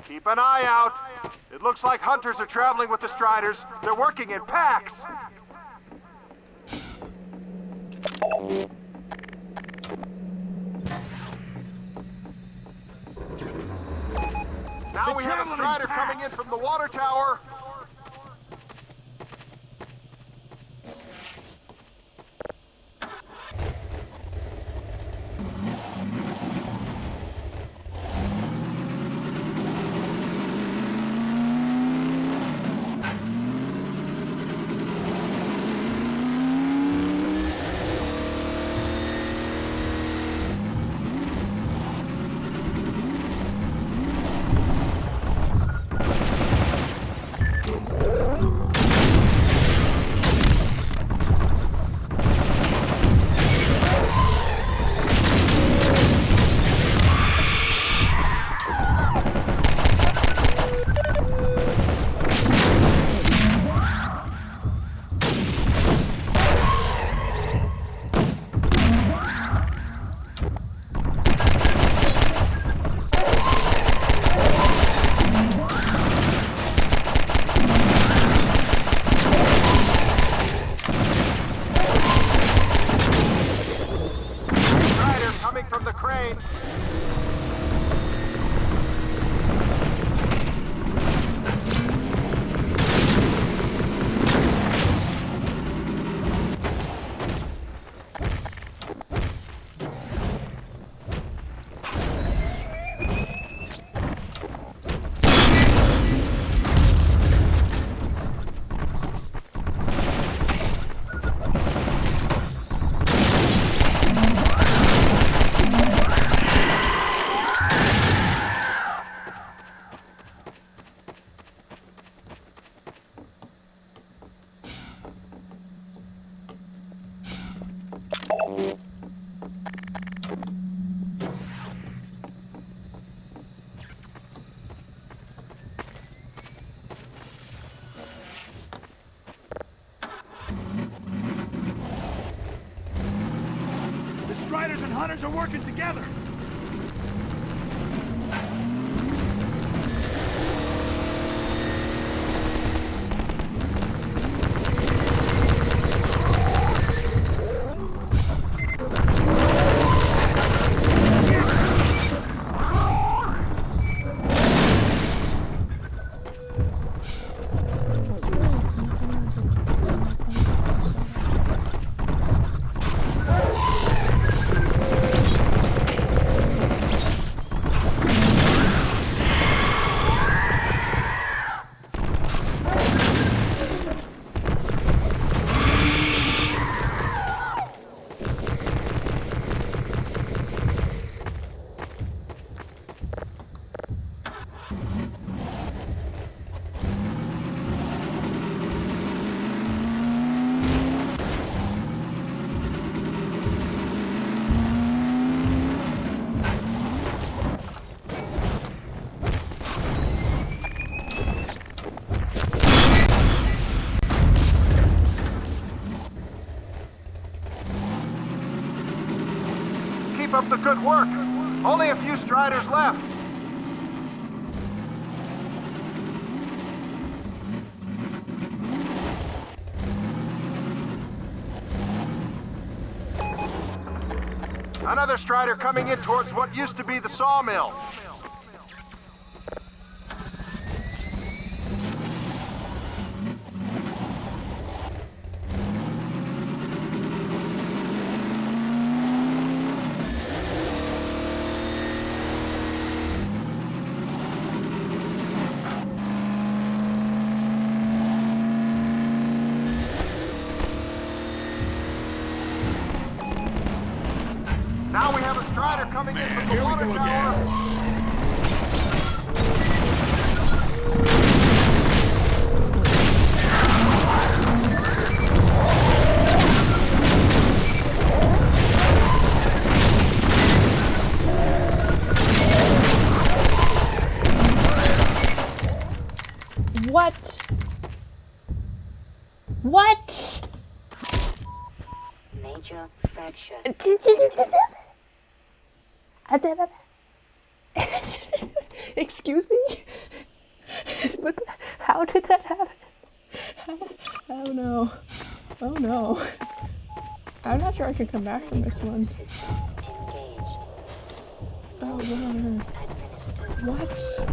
Keep an eye out. It looks like hunters are traveling with the Striders. They're working in packs. Now we have a Strider coming in from the water tower. coming from the crane. The Striders and Hunters are working together. Keep up the good work. Only a few Striders left. Another Strider coming in towards what used to be the sawmill. Now we have a Strider coming in from the Here we water go tower. again. What? What? Major fracture. Excuse me? But how did that happen? Oh no. Oh no. I'm not sure I can come back from this one. Oh, what?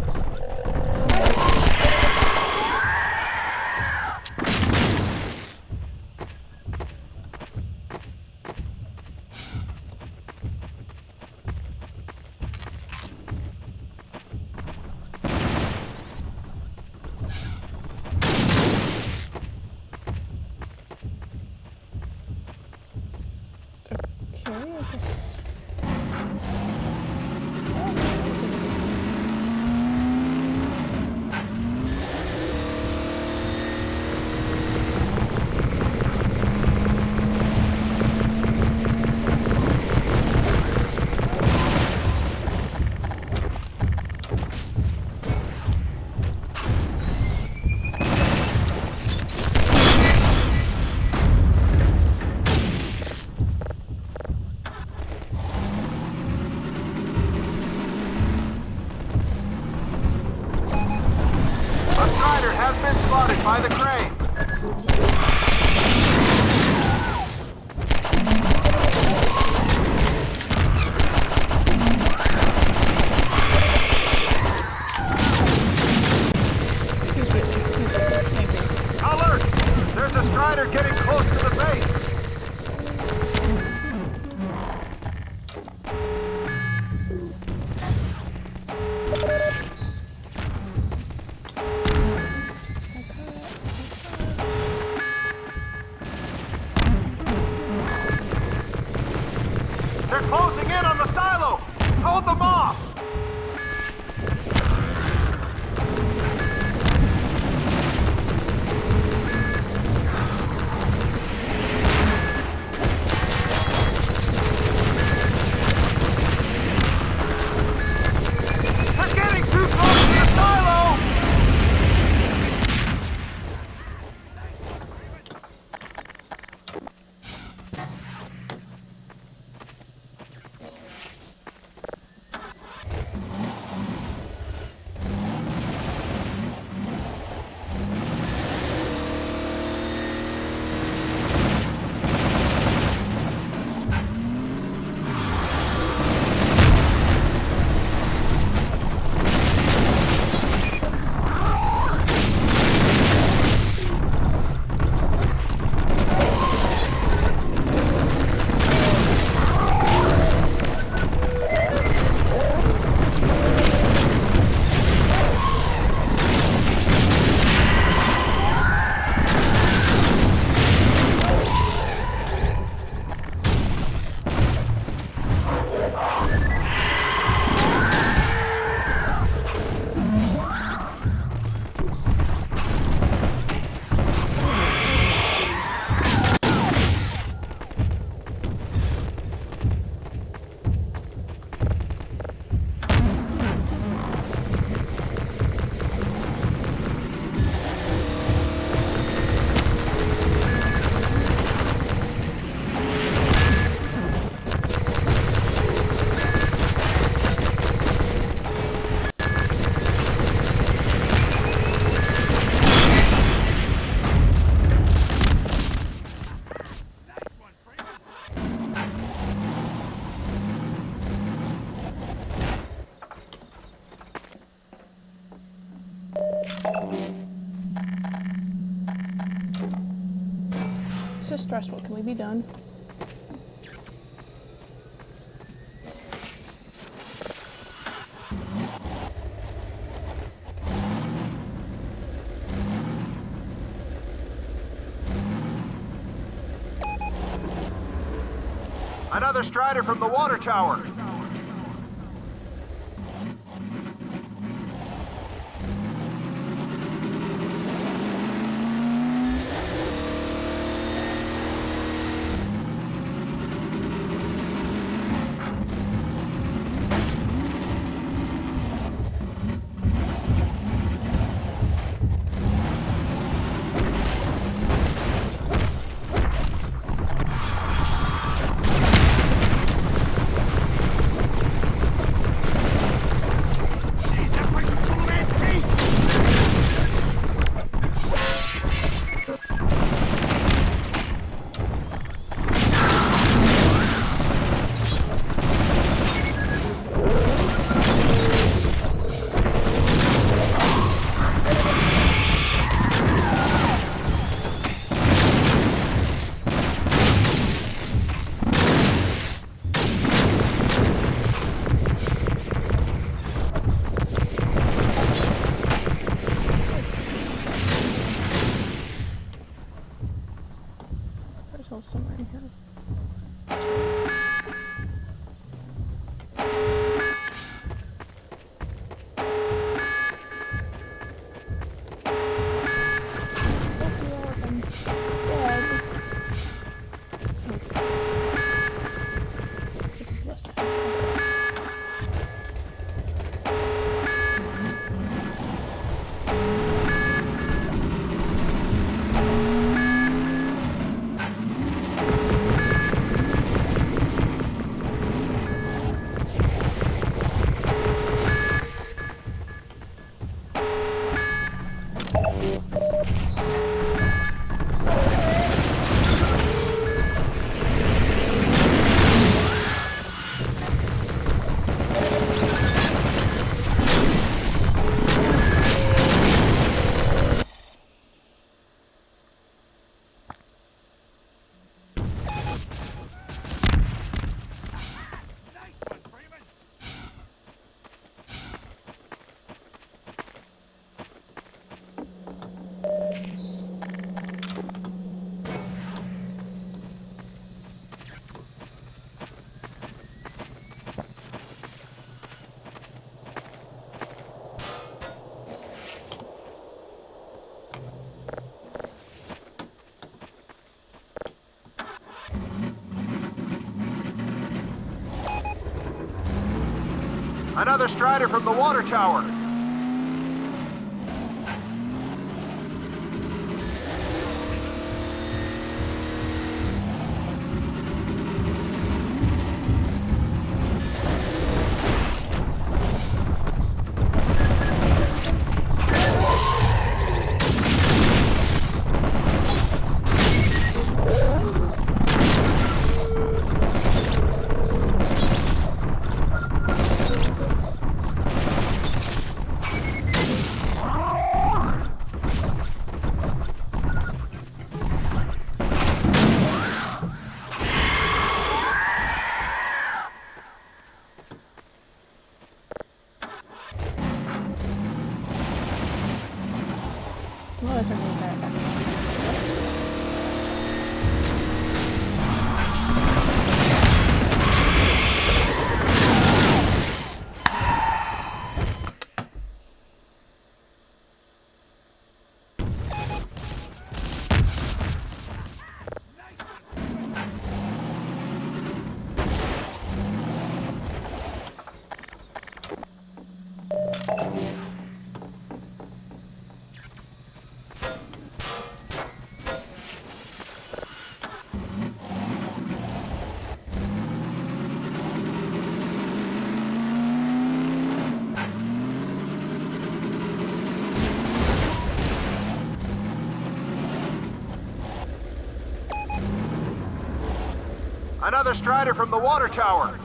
By the crane. in on the silo! Hold them off! They're getting too close to the silo! This is stressful. Can we be done? Another Strider from the water tower. Another strider from the water tower. Well, there's something there back there. Another strider from the water tower.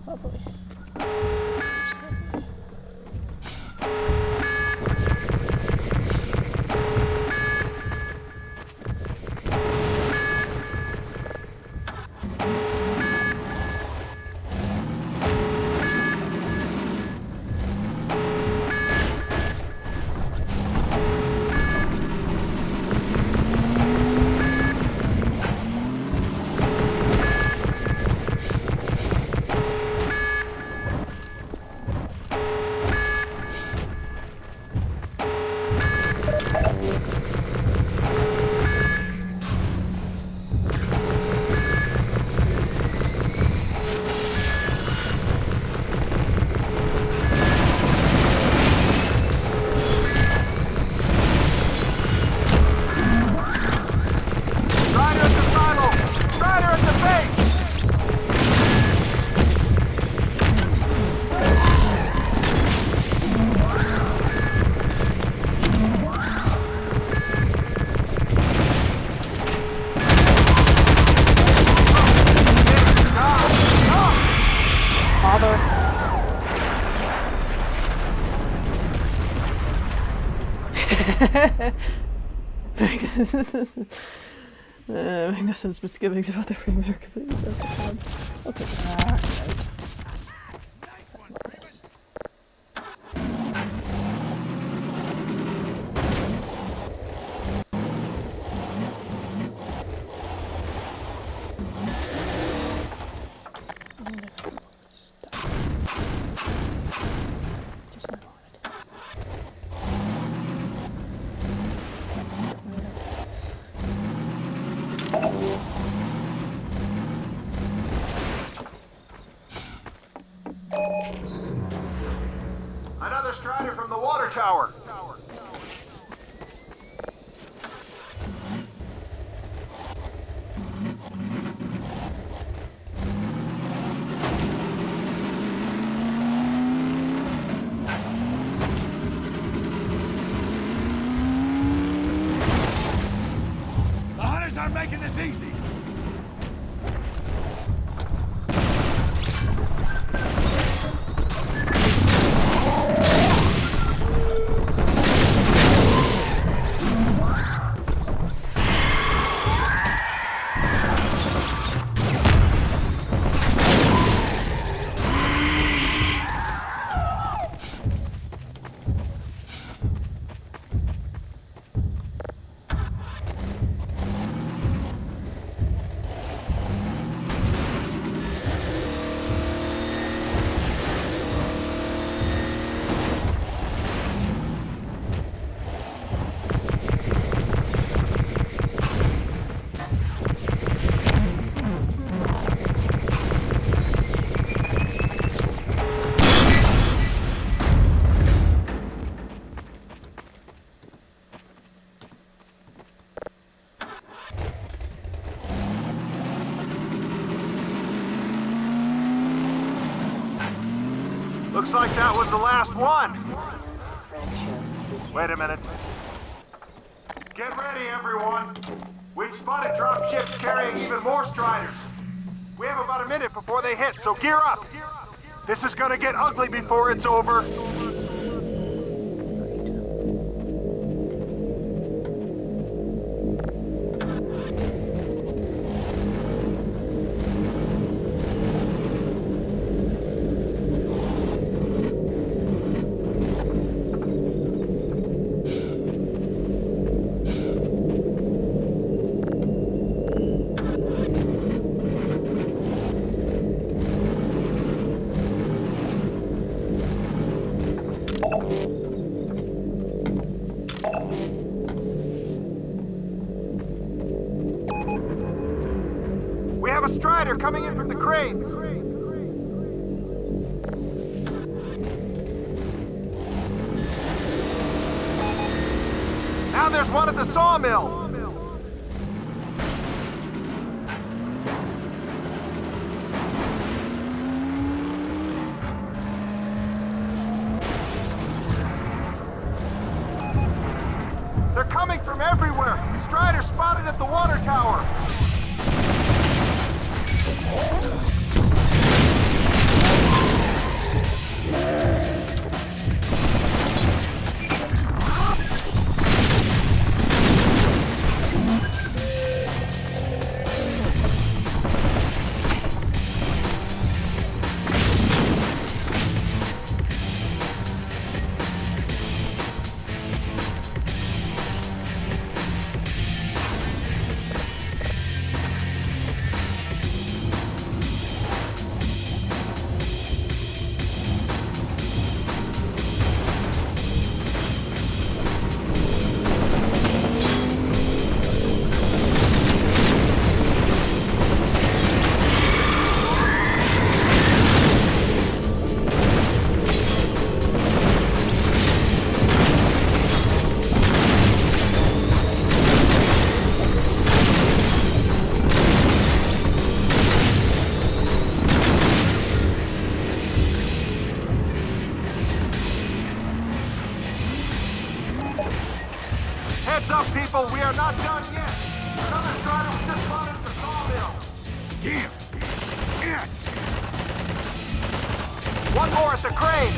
Lovely. Strider at the silo! Strider at the base! Father. Magnus's misgivings about the framework of the club. Okay. Just move on. Another strider from the water tower. The hunters aren't making this easy. Looks like that was the last one. Wait a minute. Get ready, everyone. We've spotted drop ships carrying even more striders. We have about a minute before they hit, so gear up. This is gonna get ugly before it's over. We have a strider coming in from the cranes. Now there's one at the sawmill. They're coming from everywhere. Strider spotted at the water tower. Heads up, people, we are not done yet. Another strider was just spotted at the sawmill. Damn! Yeah! One more at the crane.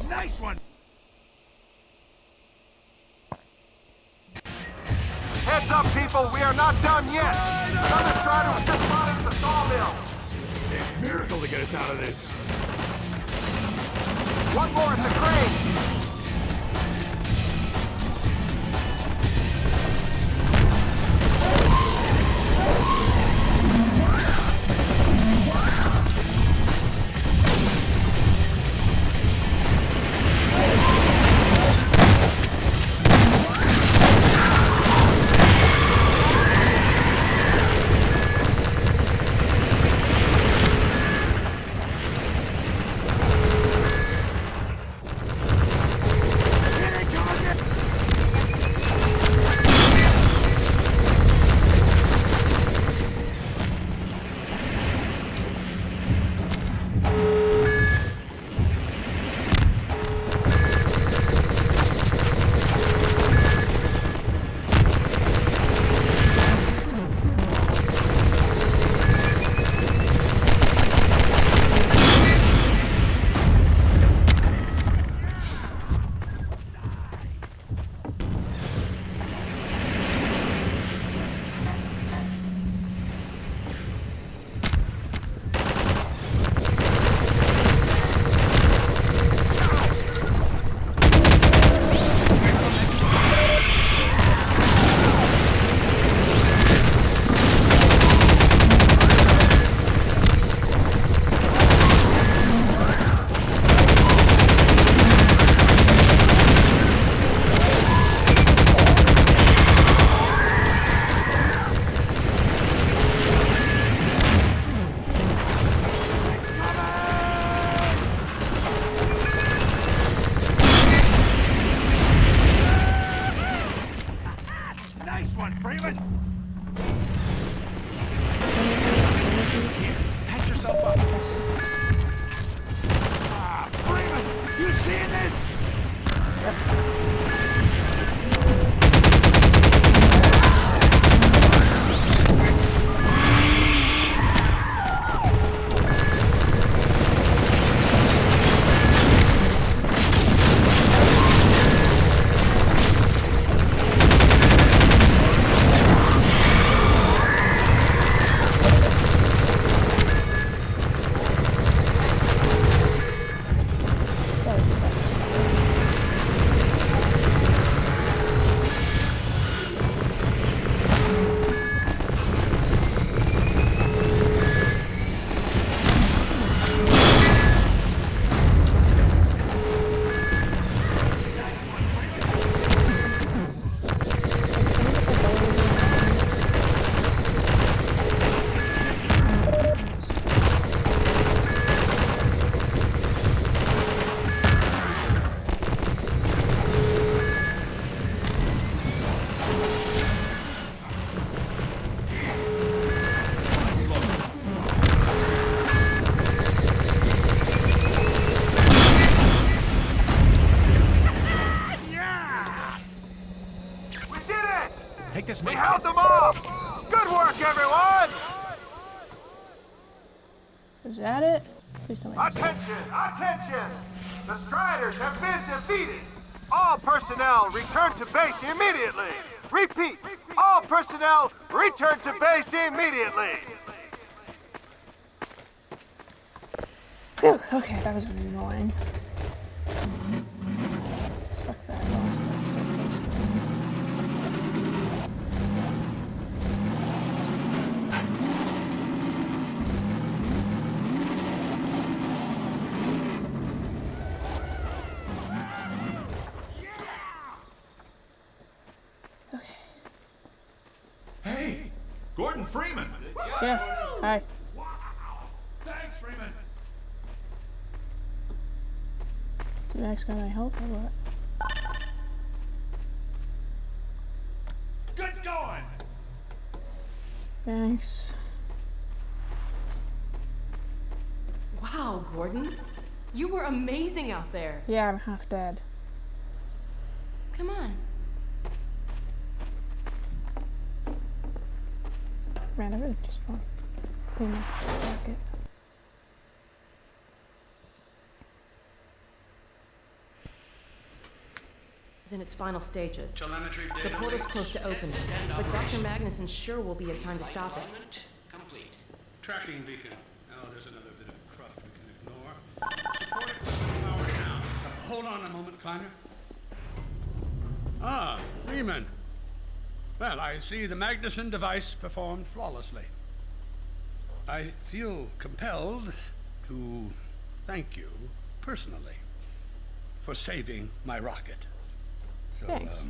Nice. Nice one! Heads up, people, we are not done yet. Another strider was just spotted at the sawmill. Damn miracle to get us out of this. One more at the crane. Nice one, Freeman! Patch yourself up. Ah, Freeman! You seeing this? Take this We man. held them off! Good work, everyone! Is that it? Please tell me. that's it. Attention! Attention! The Striders have been defeated! All personnel return to base immediately! Repeat! All personnel return to base immediately! Phew, okay, that was annoying. Suck that, I lost that so close to him. Hey! Gordon Freeman! Yeah, hi. Thanks, Freeman! You guys got any help or what? Good going! Thanks. Wow, Gordon. You were amazing out there. Yeah, I'm half dead. Come on. Man, I really just want to clean my jacket. is in its final stages. Telemetry The data portal's links. close to opening, Stand but Dr. operation. Magnuson sure will be in time to stop it. Alignment complete. Tracking beacon. Oh, there's another bit of cruft we can ignore. Support equipment powered down. Hold on a moment, Kleiner. Ah, Freeman. Well, I see the Magnuson device performed flawlessly. I feel compelled to thank you personally for saving my rocket. So, Thanks.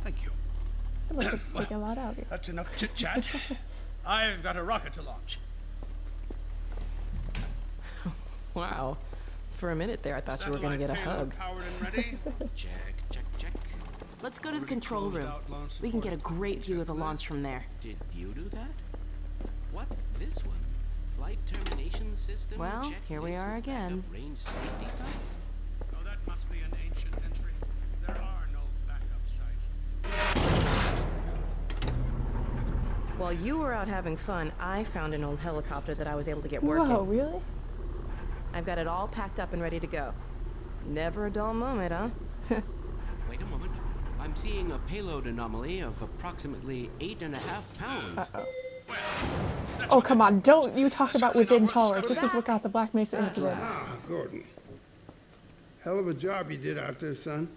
Thank you. That must have taken a lot out of you. That's enough chit-chat. I've got a rocket to launch. Wow. For a minute there, I thought you were going to get a Satellite hug. payload powered and ready. Check, check, check. Let's go to the control closed room. out launch We can get a support. great view of the launch from there. Did you do that? What? This one? Flight termination system? Well, check here we links are with again. backup range safety sites? Oh, that must be an ancient entry. There are no backup sites. While you were out having fun, I found an old helicopter that I was able to get working. Whoa, really? I've got it all packed up and ready to go. Never a dull moment, huh? Wait a moment. I'm seeing a payload anomaly of approximately 8.5 pounds. Oh, come on. Don't you talk about within tolerance. This is what got the Black Mesa incident. Ah, Gordon. Hell of a job you did out there, son.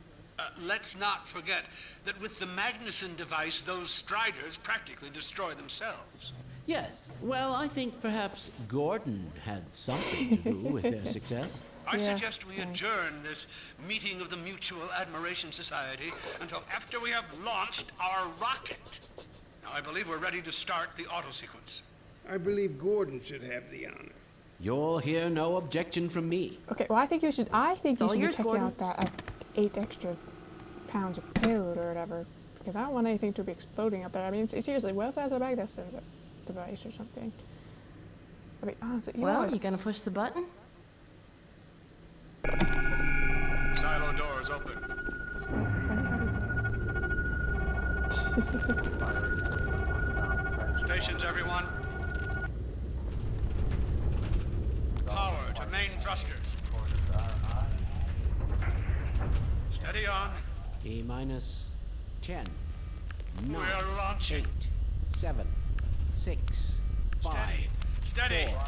Let's not forget that with the Magnuson device, those Striders practically destroy themselves. Yes. Well, I think perhaps Gordon had something to do with their success. I Yeah, suggest we adjourn this meeting of the Mutual Admiration Society until after we have launched our rocket. Now, I believe we're ready to start the auto sequence. I believe Gordon should have the honor. You'll hear no objection from me. Okay, well, I think you should all be yours, checking Gordon. out that 8 extra pounds of payload or whatever, because I don't want anything to be exploding up there. I mean, seriously, what if that's a Magnuson device or something? I mean, honestly, Well, you gonna push the button? Silo doors open. Stations, everyone. Power to main thrusters. Steady on. T-minus 10, 9, We're launching. 8, 7, 6, 5, Steady. 4,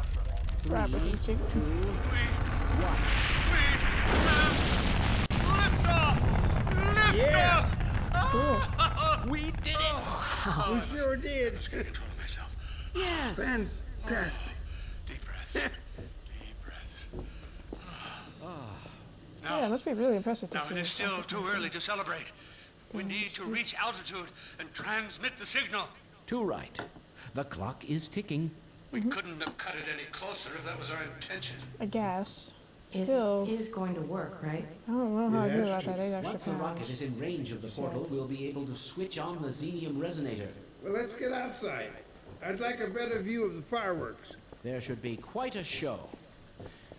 3, Rapidly 2, changing. 1. Lift off! Lift off! Cool. We did it! We sure did. Just get control of myself. Yes! Fantastic. Deep breaths. Deep breaths. Yeah, it must be really impressive to Now, see. it is this still stuff. too early to celebrate. We need to reach altitude and transmit the signal. Too right. The clock is ticking. We couldn't have cut it any closer if that was our intention. I guess. Still, It is going to work, right? I don't know how I It feel has about to. that 8 extra Once the rocket is pounds. in range of the portal, we'll be able to switch on the xenium resonator. Well, let's get outside. I'd like a better view of the fireworks. There should be quite a show.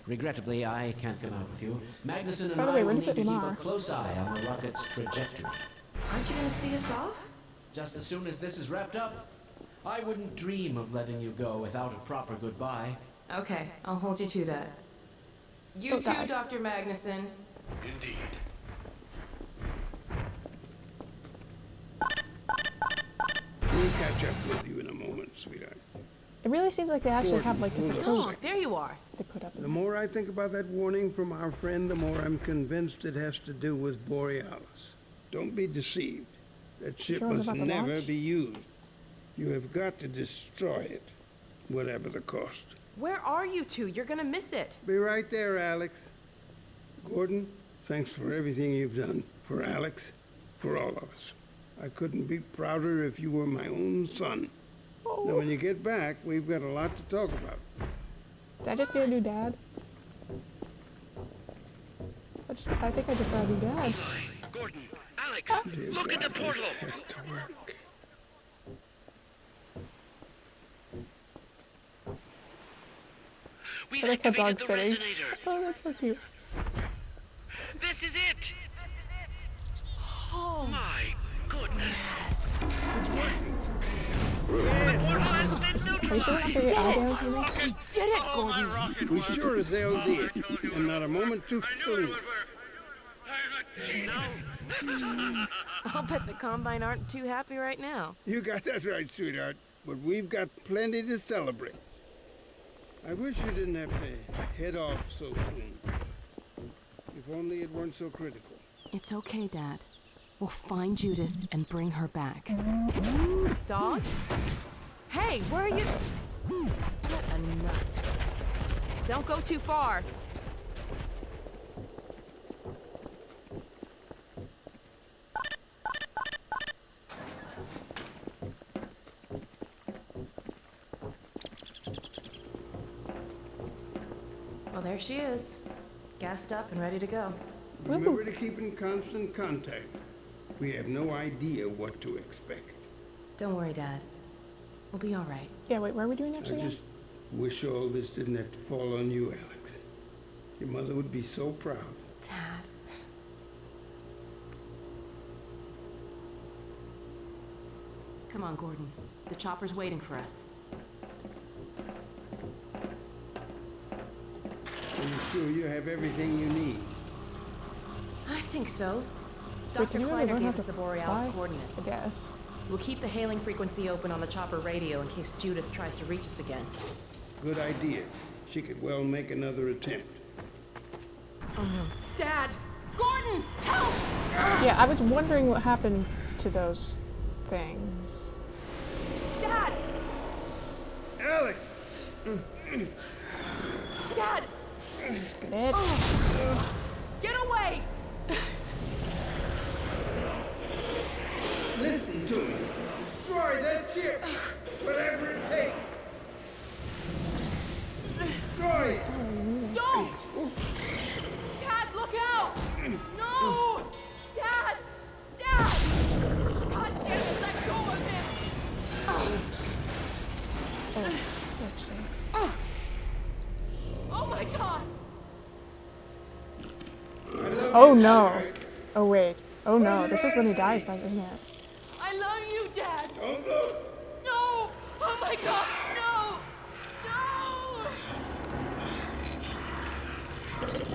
Regrettably, I can't come out with you. Magnuson and By the I way, will when need did to keep a Lamar? close eye on the rocket's trajectory. Aren't you gonna see us off? Just as soon as this is wrapped up, I wouldn't dream of letting you go without a proper goodbye. Okay, I'll hold you to that. You Don't too, die. Dr. Magnuson. Indeed. We'll catch up with you in a moment, sweetheart. It really seems like they actually have like different Hold codes on. Oh, there you are. they put up. The more I think about that warning from our friend, the more I'm convinced it has to do with Borealis. Don't be deceived. That ship Sure it's must about the never launch? be used. You have got to destroy it, whatever the cost. Where are you two? You're gonna miss it. Be right there, Alex. Gordon, thanks for everything you've done. For Alex, for all of us. I couldn't be prouder if you were my own son. Now, when you get back, we've got a lot to talk about. Did I just get a new dad? I think I just got a new dad. Gordon, Alex, Dear look at the God, this portal. has to work. We I like how activated dog's the sitting. resonator. Oh, that's so cute. This is it. Oh my goodness. Yes. The portal has been Are you sure we're not gonna get Did it. audio from this? We did it, Oh, my Gordon. rocket We works. sure as hell did, I told you and not a moment too I knew it soon. would work. I'll bet the Combine aren't too happy right now. You got that right, sweetheart. But we've got plenty to celebrate. I wish you didn't have to head off so soon. If only it weren't so critical. It's okay, Dad. We'll find Judith and bring her back. Dog? Hey, where are you? What a nut. Don't go too far. Well, there she is. Gassed up and ready to go. Remember to keep in constant contact. We have no idea what to expect. Don't worry, Dad. We'll be all right. Yeah, wait, what are we doing next I again? just wish all this didn't have to fall on you, Alex. Your mother would be so proud. Dad. Come on, Gordon. The chopper's waiting for us. Are you sure you have everything you need? I think so. Wait, Dr. did you really Kleiner learn how gave us to the Borealis fly? coordinates. I guess. We'll keep the hailing frequency open on the chopper radio in case Judith tries to reach us again. Good idea. She could well make another attempt. Oh no. Dad! Gordon! Help! Yeah, I was wondering what happened to those things. Dad! Alex! Dad! It. Get away! Listen to me. Destroy that ship. Whatever it takes. Destroy it. Don't! Dad, look out! No! Dad! Dad! God damn it, let go of him! Oh my god! Oh no. Oh wait. Oh no. This is when he dies, isn't it? I love you, Dad! Don't look. No! Oh my god, no! No!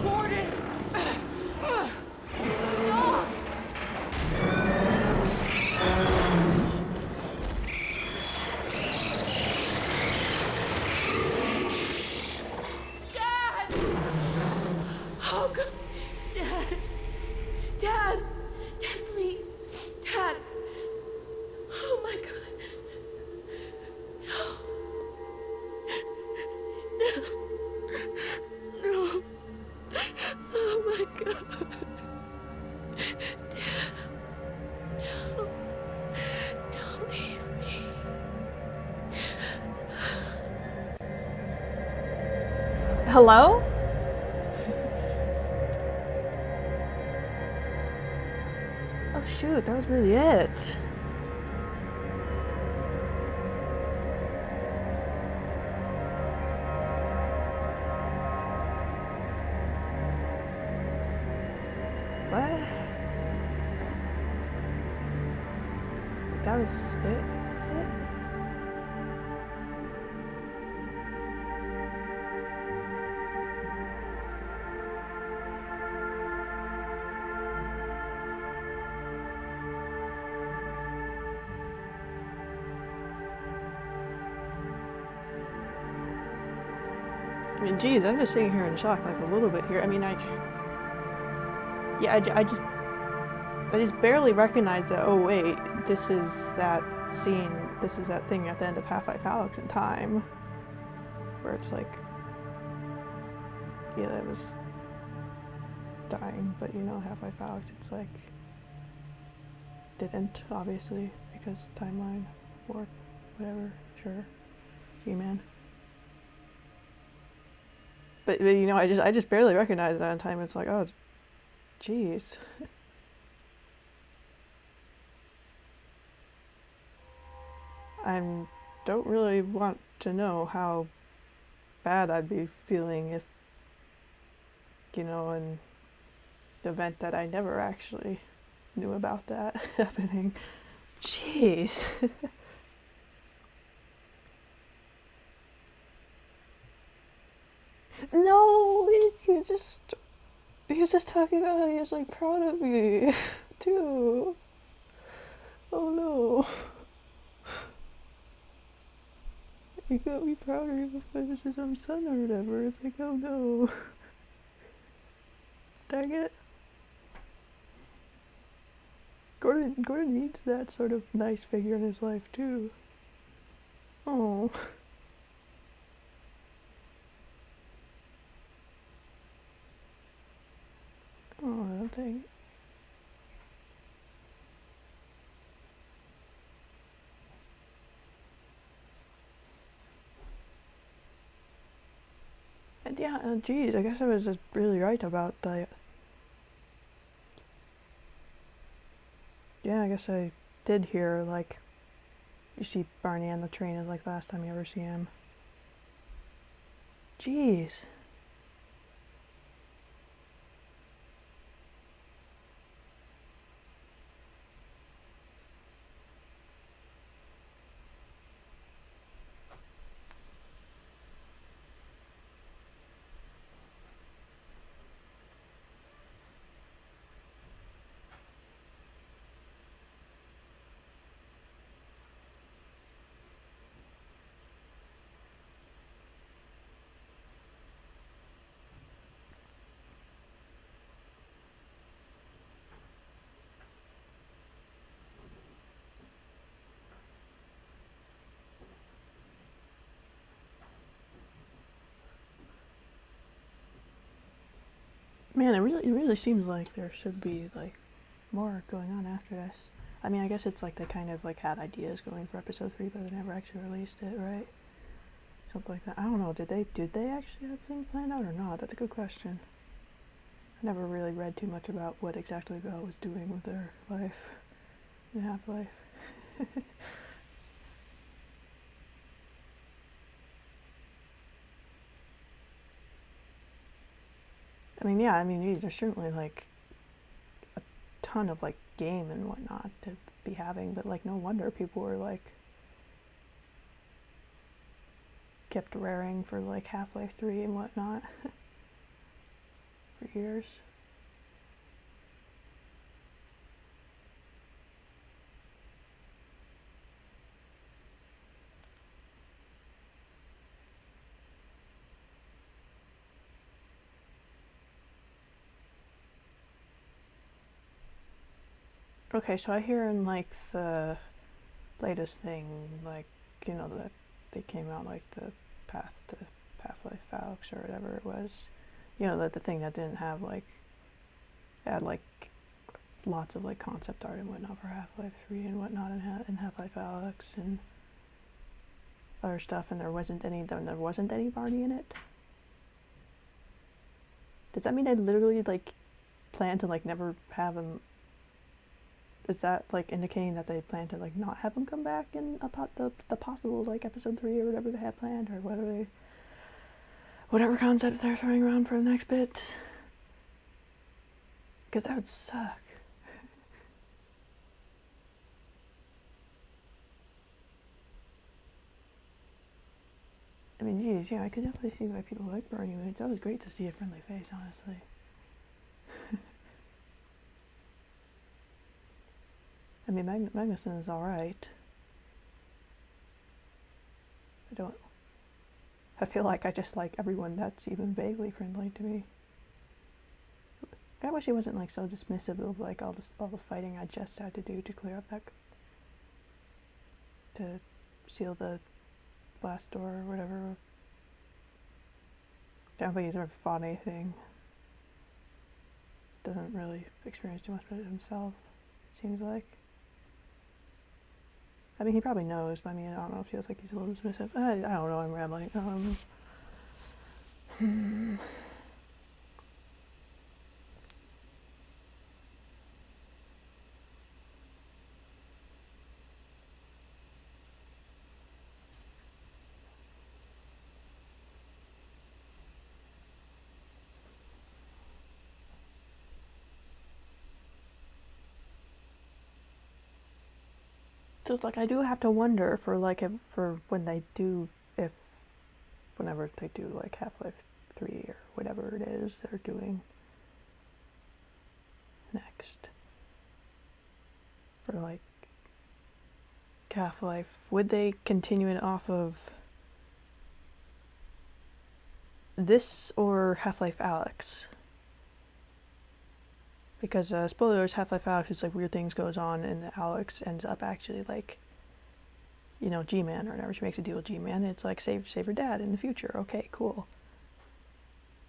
Gordon! Dog! Dad! Oh god! Dad! Dad! Dad, please! Dad! Oh my god! No! No! Oh my god! Dad! No! Don't leave me! Hello? Oh shoot, that was really it. What? That was it? I mean, geez, I'm just sitting here in shock, like a little bit here. I mean, I just barely recognize that. Oh wait, this is that scene. This is that thing at the end of Half-Life Alyx in Time, where it's like, yeah, that was dying, but you know, Half-Life Alyx, it's like didn't, obviously, because timeline, warp, whatever. Sure, G-Man. But you know, I just barely recognize that in Time. It's like, oh, jeez. I don't really want to know how bad I'd be feeling if, you know, in the event that I never actually knew about that happening. Jeez. No, you just... He was just talking about how he was like proud of me, too. Oh no. He got me proud of him because this is his son or whatever. It's like, oh no. Dang it. Gordon needs that sort of nice figure in his life too. Oh. Oh, dang it. And yeah, geez, I guess I was just really right about that. Yeah, I guess I did hear, like, you see Barney on the train is like last time you ever see him. Jeez. Man, it really seems like there should be like more going on after this. I mean, I guess it's like they kind of like had ideas going for episode 3, but they never actually released it, right? Something like that. I don't know. Did they actually have things planned out or not? That's a good question. I never really read too much about what exactly Belle was doing with her life in Half-Life. I mean, yeah, I mean, geez, there's certainly like a ton of like game and whatnot to be having, but like no wonder people were like kept raring for like Half-Life 3 and whatnot for years. Okay, so I hear in like the latest thing, like, you know, that they came out like the path to Half-Life Alyx or whatever it was. You know, that the thing that didn't have like, had like lots of like concept art and whatnot for Half-Life 3 and whatnot in Half-Life Alyx and other stuff, and there wasn't any Barney in it. Does that mean they literally like plan to like never have him? Is that like indicating that they plan to like not have him come back in the possible like episode 3 or whatever they had planned, or whatever concepts they're throwing around for the next bit? Because that would suck. I mean, geez, yeah, I could definitely see why people like Barney. It's always great to see a friendly face, honestly. I mean, Magnuson is alright. I feel like I just like everyone that's even vaguely friendly to me. I wish he wasn't like so dismissive of like all the fighting I just had to do to clear up to seal the blast door or whatever. I don't think he's ever fought anything. Doesn't really experience too much of it himself, it seems like. I mean, he probably knows, but I mean, I don't know, it feels like he's a little dismissive. I don't know, I'm rambling. So it's like I do have to wonder for like for when they do, whenever they do like Half-Life 3 or whatever it is they're doing, for like Half-Life. Would they continue it off of this or Half-Life Alyx? Because spoilers, Half-Life Alyx is like weird things goes on, and the Alyx ends up actually like, you know, G-Man or whatever. She makes a deal with G-Man, and it's like save her dad in the future. Okay, cool.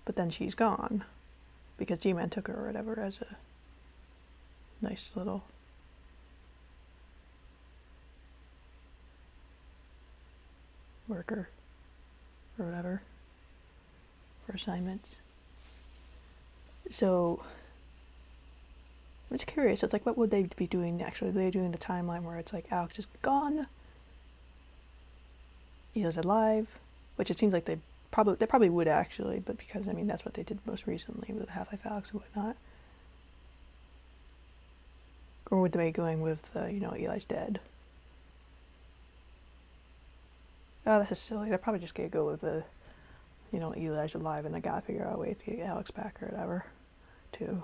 But then she's gone because G-Man took her or whatever as a nice little worker or whatever for assignments. So I'm just curious. It's like, what would they be doing actually? Are they doing the timeline where it's like Alex is gone, Eli's alive, which it seems like they probably would actually, but because I mean that's what they did most recently with Half-Life Alyx and whatnot. Or would they be going with you know, Eli's dead? Oh, this is silly. They're probably just gonna go with the, you know, Eli's alive and they gotta figure out a way to get Alex back or whatever, too.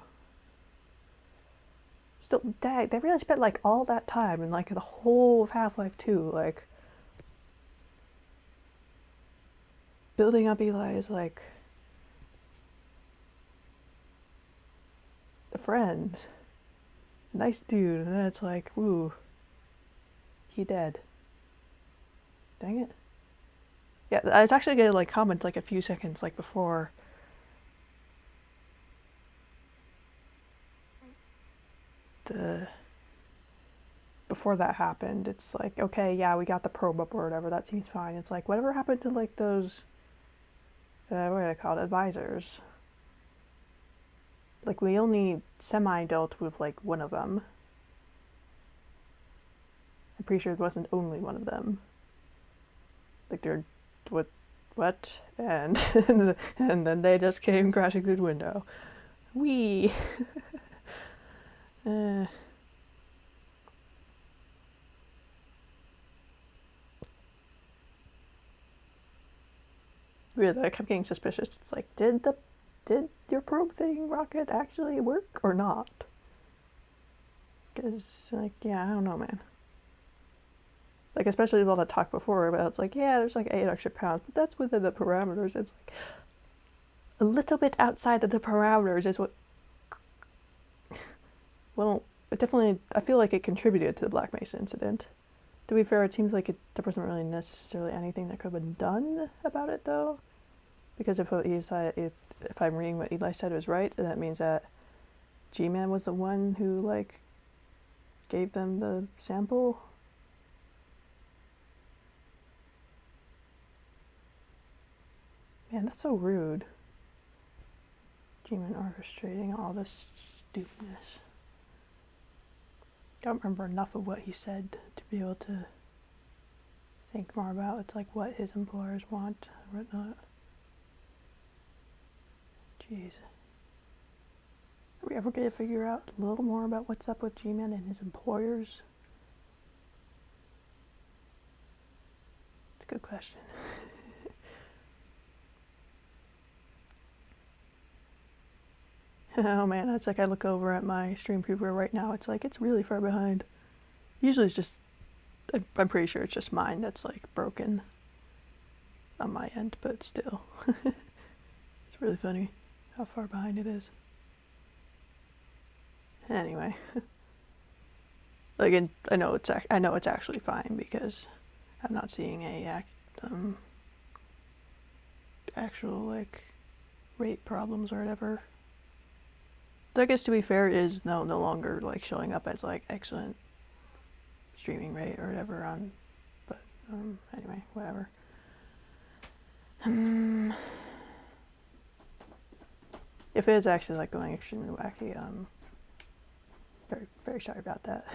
Still, dang, they really spent like all that time and like the whole of Half-Life 2, like building up Eli as like a friend, nice dude, and then it's like, woo, he dead. Dang it. Yeah, I was actually gonna like comment like a few seconds like before that happened. It's like, okay, yeah, we got the probe up or whatever, that seems fine. It's like, whatever happened to like those what are they called, advisors? Like, we only semi-dealt with like one of them. I'm pretty sure it wasn't only one of them. Like, they're what? And and then they just came crashing through the window. Wee. Really, I kept getting suspicious. It's like, did your probe thing, Rocket, actually work or not? Because, like, yeah, I don't know, man. Like, especially with all that talk before about it's like, yeah, there's like 8 extra pounds, but that's within the parameters. It's like a little bit outside of the parameters is what. Well, it definitely, I feel like it contributed to the Black Mesa incident. To be fair, it seems like there wasn't really necessarily anything that could have been done about it, though. Because if I'm reading what Eli said was right, that means that G-Man was the one who, like, gave them the sample. Man, that's so rude. G-Man orchestrating all this stupidness. Don't remember enough of what he said to be able to think more about it's like what his employers want or whatnot. Jeez. Are we ever going to figure out a little more about what's up with G-Man and his employers? It's a good question. Oh man, it's like I look over at my stream previewer right now, it's like it's really far behind. Usually it's just, I'm pretty sure it's just mine that's like broken on my end, but still. It's really funny how far behind it is. Anyway. Like, I know it's actually fine because I'm not seeing actual like rate problems or whatever. So I guess to be fair, it is no longer like showing up as like excellent streaming rate or whatever on, but anyway, whatever. If it is actually like going extremely wacky, very, very sorry about that.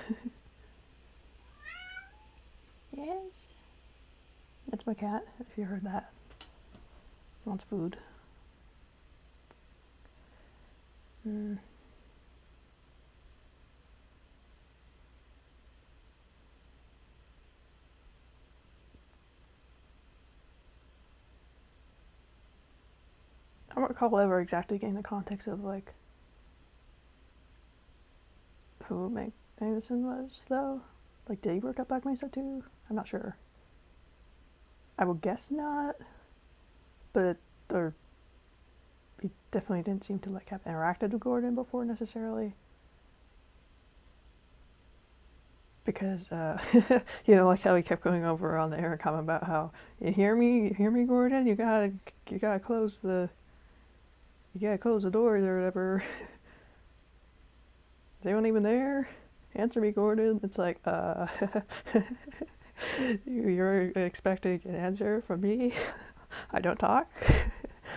Yes, that's my cat. If you heard that, he wants food. I don't recall ever exactly getting the context of like who Magnuson was, though? Like, did he work at Black Mesa too? I'm not sure. I would guess not, but or he definitely didn't seem to like have interacted with Gordon before necessarily. Because you know, like how he kept going over on the intercom about how you hear me, Gordon. You gotta close the doors or whatever. Is anyone even there? Answer me, Gordon. It's like you're expecting an answer from me. I don't talk.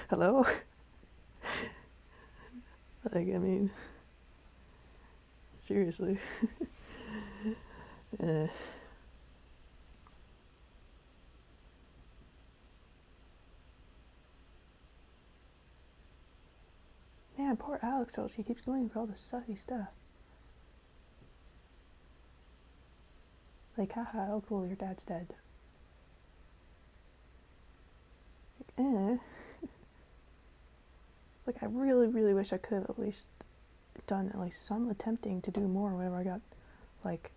Hello. Like, I mean, seriously. Man, poor Alex, though. She keeps going for all this sucky stuff. Like, haha, oh cool, your dad's dead. Like, Like, I really, really wish I could have at least done at least some attempting to do more whenever I got, like,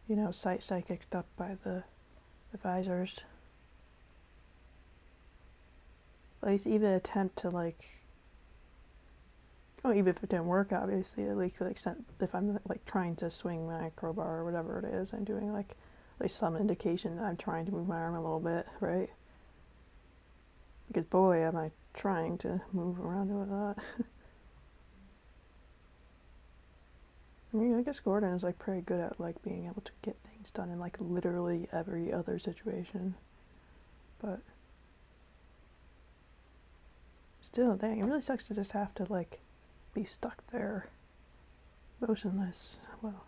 you know, psychicked up by the advisors. At least even attempt to, like, oh, even if it didn't work, obviously, at least, like, if I'm, like, trying to swing my crowbar or whatever it is, I'm doing, like, at least some indication that I'm trying to move my arm a little bit, right? Because, boy, am I trying to move around with that. I mean, I guess Gordon is, like, pretty good at, like, being able to get things done in, like, literally every other situation. But still, dang, it really sucks to just have to, like, be stuck there, motionless. Well,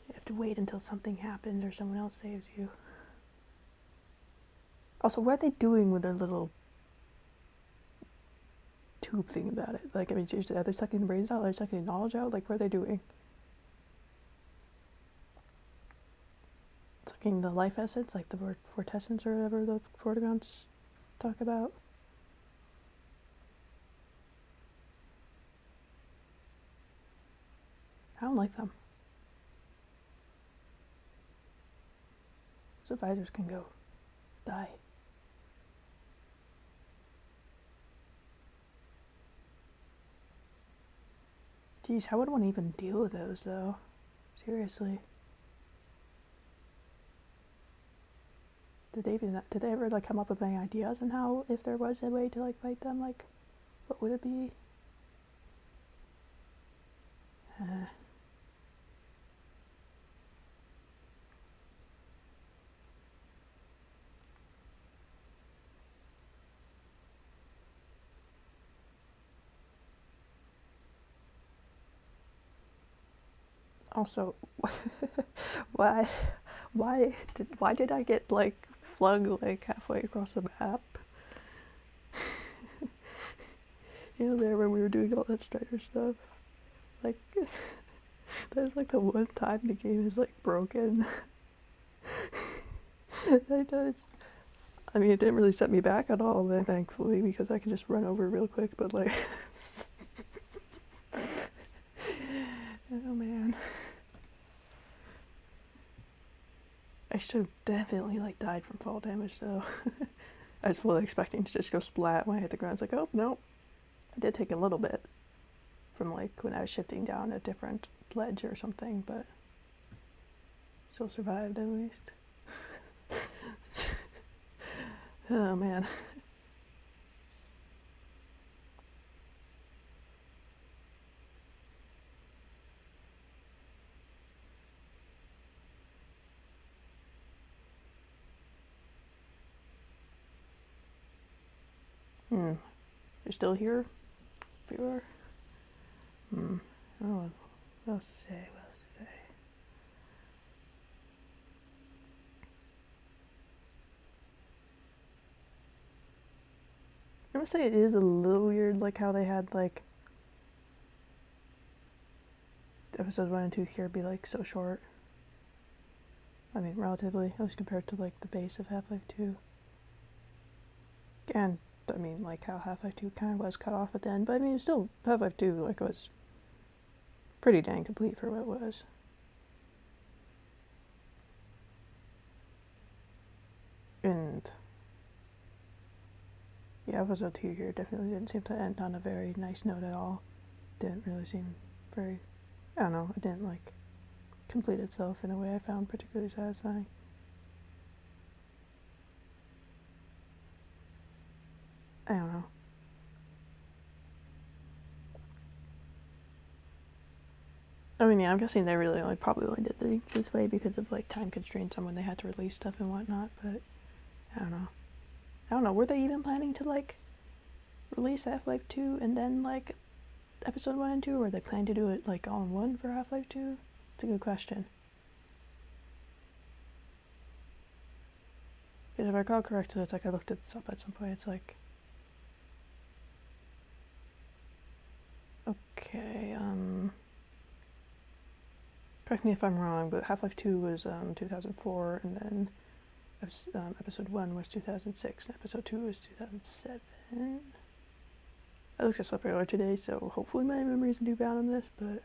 you have to wait until something happens or someone else saves you. Also, what are they doing with their little tube thing about it? Like, I mean, seriously, are they sucking the brains out? Are they sucking the knowledge out? Like, what are they doing? Sucking the life essence, like the vortessence or whatever the Vortigons talk about? I don't like them. Survivors can go die. Jeez, how would one even deal with those, though? Seriously. Did they ever, like, come up with any ideas on how, if there was a way to, like, fight them, like, what would it be? Also, why did I get, like, flung, like, halfway across the map? You know, there when we were doing all that Strider stuff, like, that's, like, the one time the game is, like, broken. I mean, it didn't really set me back at all, then, thankfully, because I can just run over real quick, but, like, oh man. I should have definitely, like, died from fall damage, though. I was fully expecting to just go splat when I hit the ground. It's like, oh, no. I did take a little bit from, like, when I was shifting down a different ledge or something, but still survived, at least. Oh, man. You're still here? Viewer? Oh, what else to say? I must say it is a little weird, like, how they had, like, episodes 1 and 2 here be, like, so short. I mean, relatively, at least compared to, like, the base of Half-Life 2. And I mean, like how Half-Life 2 kind of was cut off at the end, but I mean, still, Half-Life 2, like, was pretty dang complete for what it was. And yeah, episode 2 here definitely didn't seem to end on a very nice note at all. Didn't really seem very, I don't know, it didn't like complete itself in a way I found particularly satisfying. I don't know. I mean, yeah, I'm guessing they really probably only did things this way because of like time constraints on when they had to release stuff and whatnot, but I don't know. I don't know, were they even planning to like release Half-Life 2 and then like episode 1 and 2, or were they planning to do it like all in one for Half-Life 2? It's a good question. Because if I recall correctly, it's like I looked at this up at some point, it's like, okay, correct me if I'm wrong, but Half-Life 2 was 2004, and then episode 1 was 2006, and episode 2 was 2007. I looked this up earlier today, so hopefully my memory isn't too bad on this, but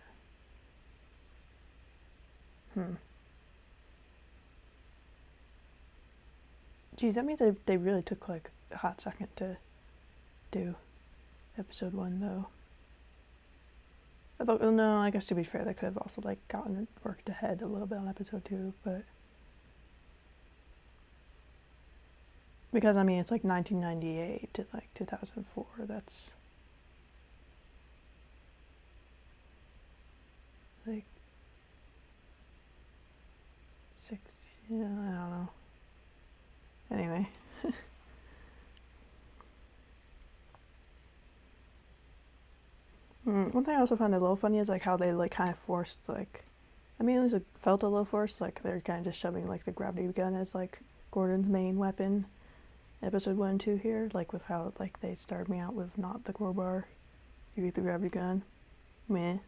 geez, that means they really took like a hot second to do episode 1, though. I thought, well, no, I guess to be fair, they could have also like gotten it worked ahead a little bit on episode 2, but because I mean it's like 1998 to like 2004. That's like 6. Yeah, I don't know. Anyway. One thing I also found a little funny is like how they like kind of forced like, I mean, at least it felt a little forced, like they're kind of just shoving like the gravity gun as like Gordon's main weapon. Episode 1 and 2 here, like with how like they started me out with not the crowbar, you get the gravity gun, meh.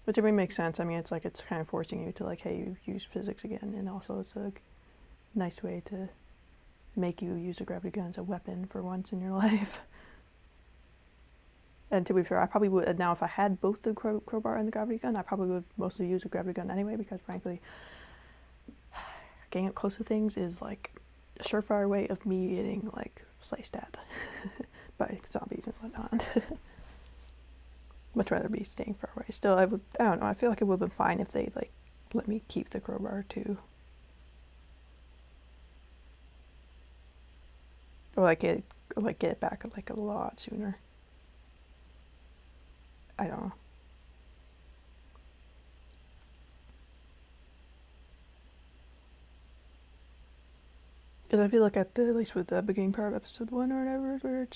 Which I mean makes sense. I mean it's like it's kind of forcing you to like, hey, you use physics again, and also it's a nice way to make you use a gravity gun as a weapon for once in your life. And to be fair, I probably would, now if I had both the crowbar and the gravity gun, I probably would mostly use a gravity gun anyway, because frankly, getting up close to things is like a surefire way of me getting like sliced at by zombies and whatnot. Much rather be staying far away. Still, I don't know, I feel like it would have been fine if they like let me keep the crowbar too. Or like get it back like a lot sooner. I don't know. Because I feel like at least with the beginning part of episode 1 or whatever, where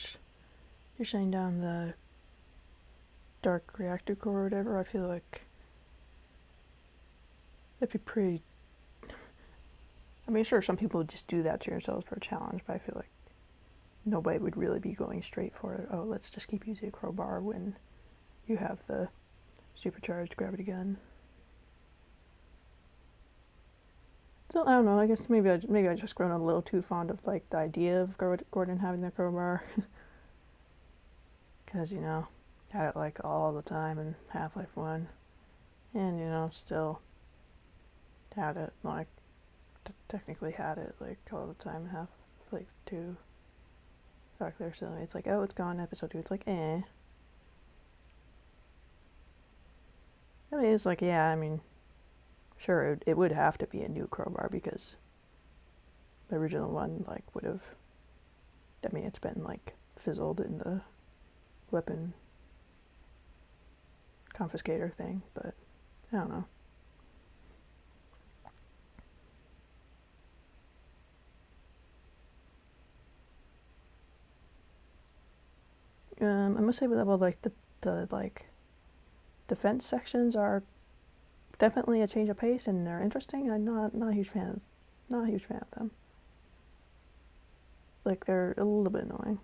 you're shutting down the dark reactor core or whatever, I feel like that'd be pretty. I mean, sure, some people would just do that to themselves for a challenge, but I feel like nobody would really be going straight for it. Oh, let's just keep using a crowbar when you have the supercharged gravity gun. So I don't know. I guess maybe I just grown a little too fond of like the idea of Gordon having the crowbar, because you know, had it like all the time in Half-Life 1, and you know, still had it like technically had it like all the time in Half-Life 2. Fuck, they're silly. It's like, oh, it's gone. Episode 2. It's like, eh. I mean, it's like, yeah, I mean, sure, it would have to be a new crowbar because the original one, like, would have, I mean, it's been, like, fizzled in the weapon confiscator thing, but I don't know. I must say, well, like, the like, defense sections are definitely a change of pace, and they're interesting. I'm not a huge fan of them. Like, they're a little bit annoying.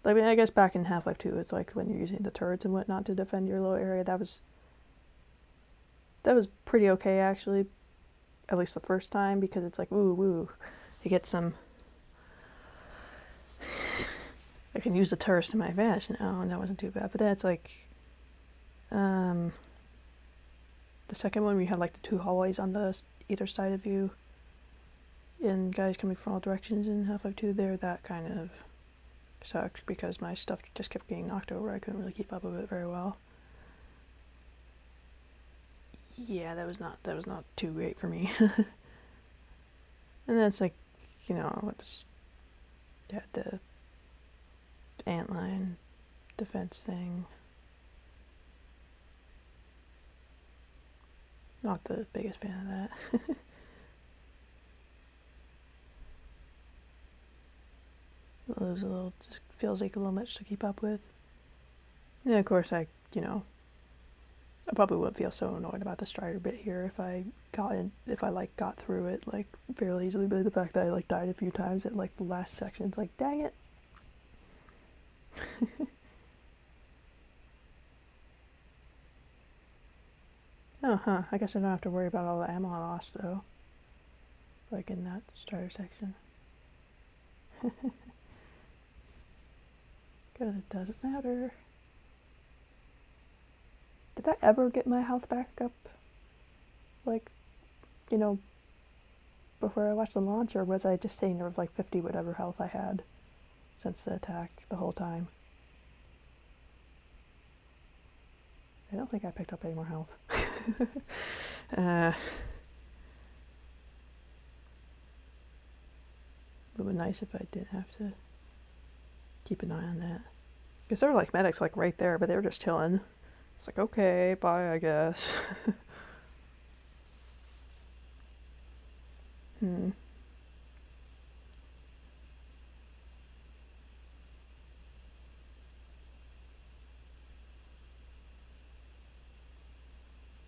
I mean, I guess back in Half-Life 2, it's like when you're using the turrets and whatnot to defend your little area, that was pretty okay, actually. At least the first time, because it's like, woo, you get some I can use the turrets to my advantage now, and that wasn't too bad. But then it's like, the second one, we had like the 2 hallways on the either side of you, and guys coming from all directions in Half-Life 2 there, that kind of sucked because my stuff just kept getting knocked over. I couldn't really keep up with it very well. Yeah, that was not too great for me. And then it's like, you know, it's the antline defense thing. Not the biggest fan of that. It was a little, just feels like a little much to keep up with. And of course, I probably wouldn't feel so annoyed about the Strider bit here if I got through it like fairly easily. But the fact that I like died a few times at like the last section, it's like, dang it. I guess I don't have to worry about all the ammo I lost though. Like in that Strider section. Because it doesn't matter. Did I ever get my health back up? Like, you know, before I watched the launch, or was I just saying there was like 50 whatever health I had since the attack the whole time? I don't think I picked up any more health. It would be nice if I didn't have to keep an eye on that. Because there were like medics like right there, but they were just chilling. It's like, okay, bye, I guess.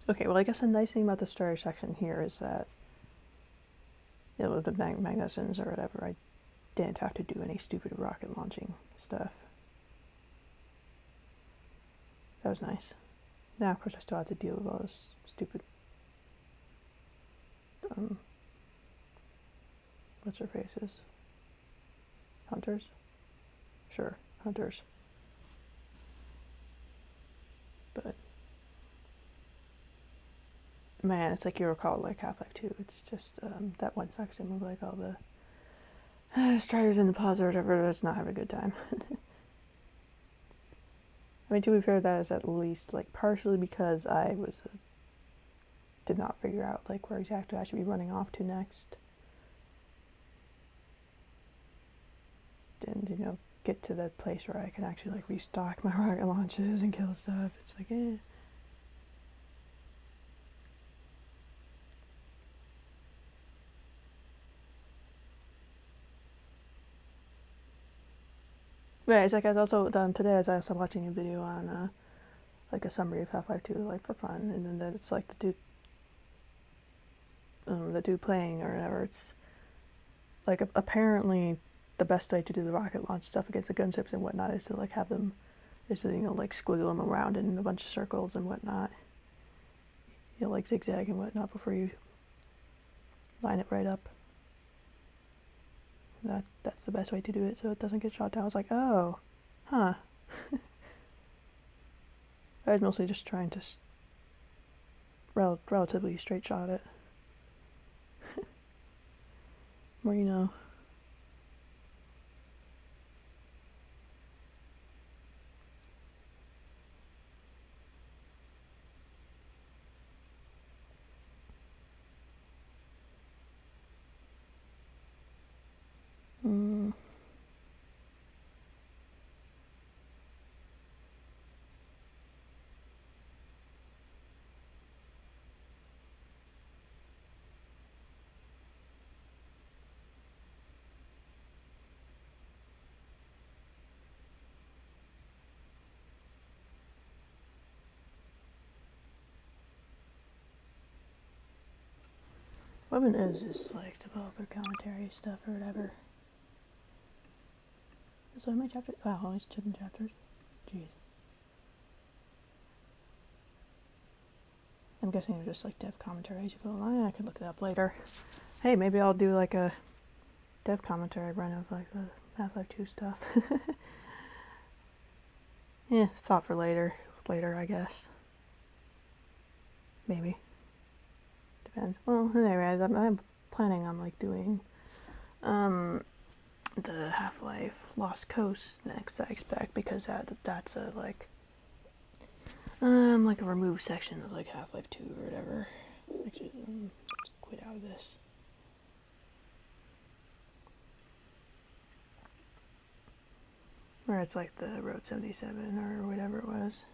Okay, well, I guess the nice thing about the story section here is that, you know, with the magazines or whatever, I didn't have to do any stupid rocket launching stuff. That was nice. Now, of course, I still have to deal with all this stupid, what's her faces? Hunters? Sure, hunters. But, man, it's like you recall like Half-Life 2. It's just that one section with like all the Striders in the pause or whatever does not have a good time. I mean, to be fair, that is at least like partially because I did not figure out like where exactly I should be running off to next. And, you know, get to that place where I can actually like restock my rocket launches and kill stuff. It's like, eh. Right, it's like I was also today as I was watching a video on like a summary of Half-Life 2 like for fun, and then it's like the dude playing or whatever. It's like apparently the best way to do the rocket launch stuff against the gunships and whatnot is to like have them, is to, you know, like squiggle them around in a bunch of circles and whatnot. You know, like zigzag and whatnot before you line it right up. That's the best way to do it so it doesn't get shot down. I was like, oh, huh. I was mostly just trying to relatively straight shot it. More you know. What even is this, like, developer commentary stuff or whatever? So how many chapters? Wow, only 7 chapters? Jeez. I'm guessing it was just like dev commentary as you go along. I could look it up later. Hey, maybe I'll do like a dev commentary run of like the Half-Life 2 stuff. thought for later. Later, I guess. Maybe. Depends. Well, anyway, I'm planning on like doing the Half-Life Lost Coast next, I expect, because that's a like a removed section of like Half-Life 2 or whatever. Actually, let's quit out of this. Where it's like the Road 77 or whatever it was.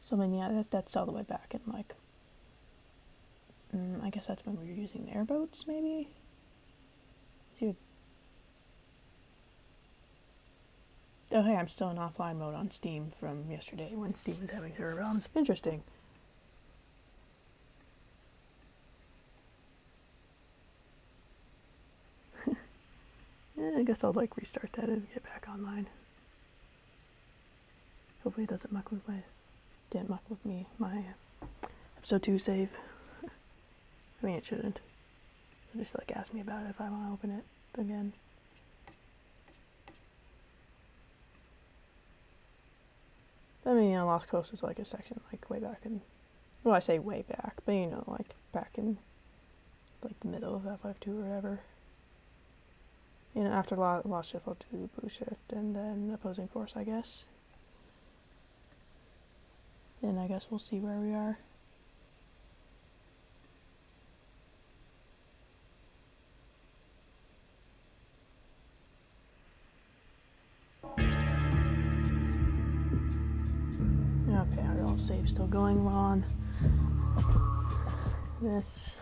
So I mean, yeah, that's all the way back in like, I guess that's when we were using airboats, maybe? Dude. Oh hey, I'm still in offline mode on Steam from yesterday when Steam was having server problems. Interesting. I guess I'll like restart that and get back online. Hopefully it didn't muck with me, my episode 2 save. I mean, it shouldn't. It'll just like ask me about it if I want to open it again. I mean, you know, Lost Coast is like a section like way back in, well, I say way back, but you know, like back in like the middle of Half-Life 2 or whatever. You know, after Lost Shift, I'll do Blue Shift and then Opposing Force, I guess. And I guess we'll see where we are. Okay, our little save still going. We're on this.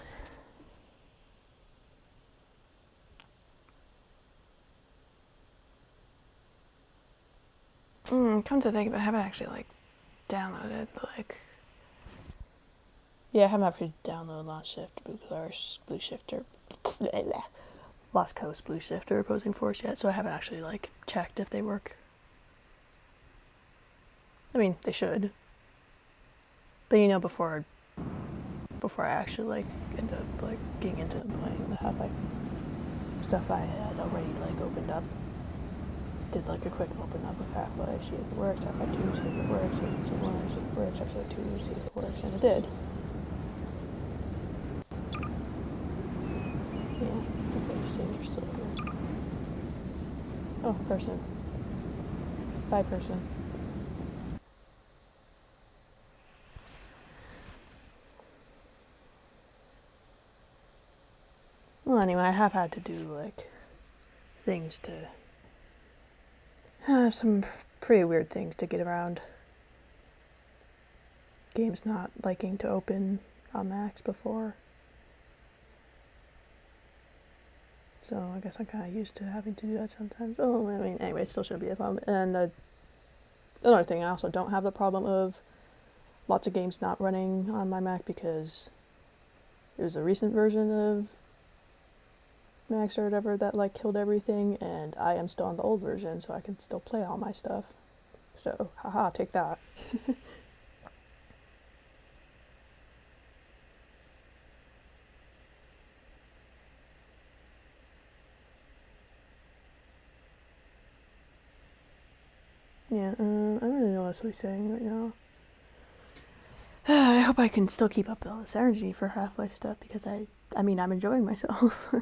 Come to think of it, I haven't actually like downloaded like. Yeah, I haven't actually downloaded Lost Shift, Blue Shifter, Lost Coast, Blue Shifter, Opposing Force yet, so I haven't actually like checked if they work. I mean, they should. But you know, before I actually like end up like getting into playing the Half-Life stuff, I had already like opened up, did like a quick open up of Half-Life, see if it works, Half-Life 2, see if it works, Half-Life 1, see if it works, Half-Life 2, see if it works, and it did. Yeah, okay, saves are still here. Oh, person. Bye, person. Well, anyway, I have had to do, like, things to... some pretty weird things to get around games not liking to open on Macs before. So I guess I'm kind of used to having to do that sometimes. Oh, I mean, anyway, it still shouldn't be a problem. And another thing, I also don't have the problem of lots of games not running on my Mac because it was a recent version of Max or whatever that like killed everything, and I am still on the old version, so I can still play all my stuff. So, haha, take that. Yeah, I don't really know what else we're saying right now. I hope I can still keep up all this energy for Half-Life stuff because I mean, I'm enjoying myself.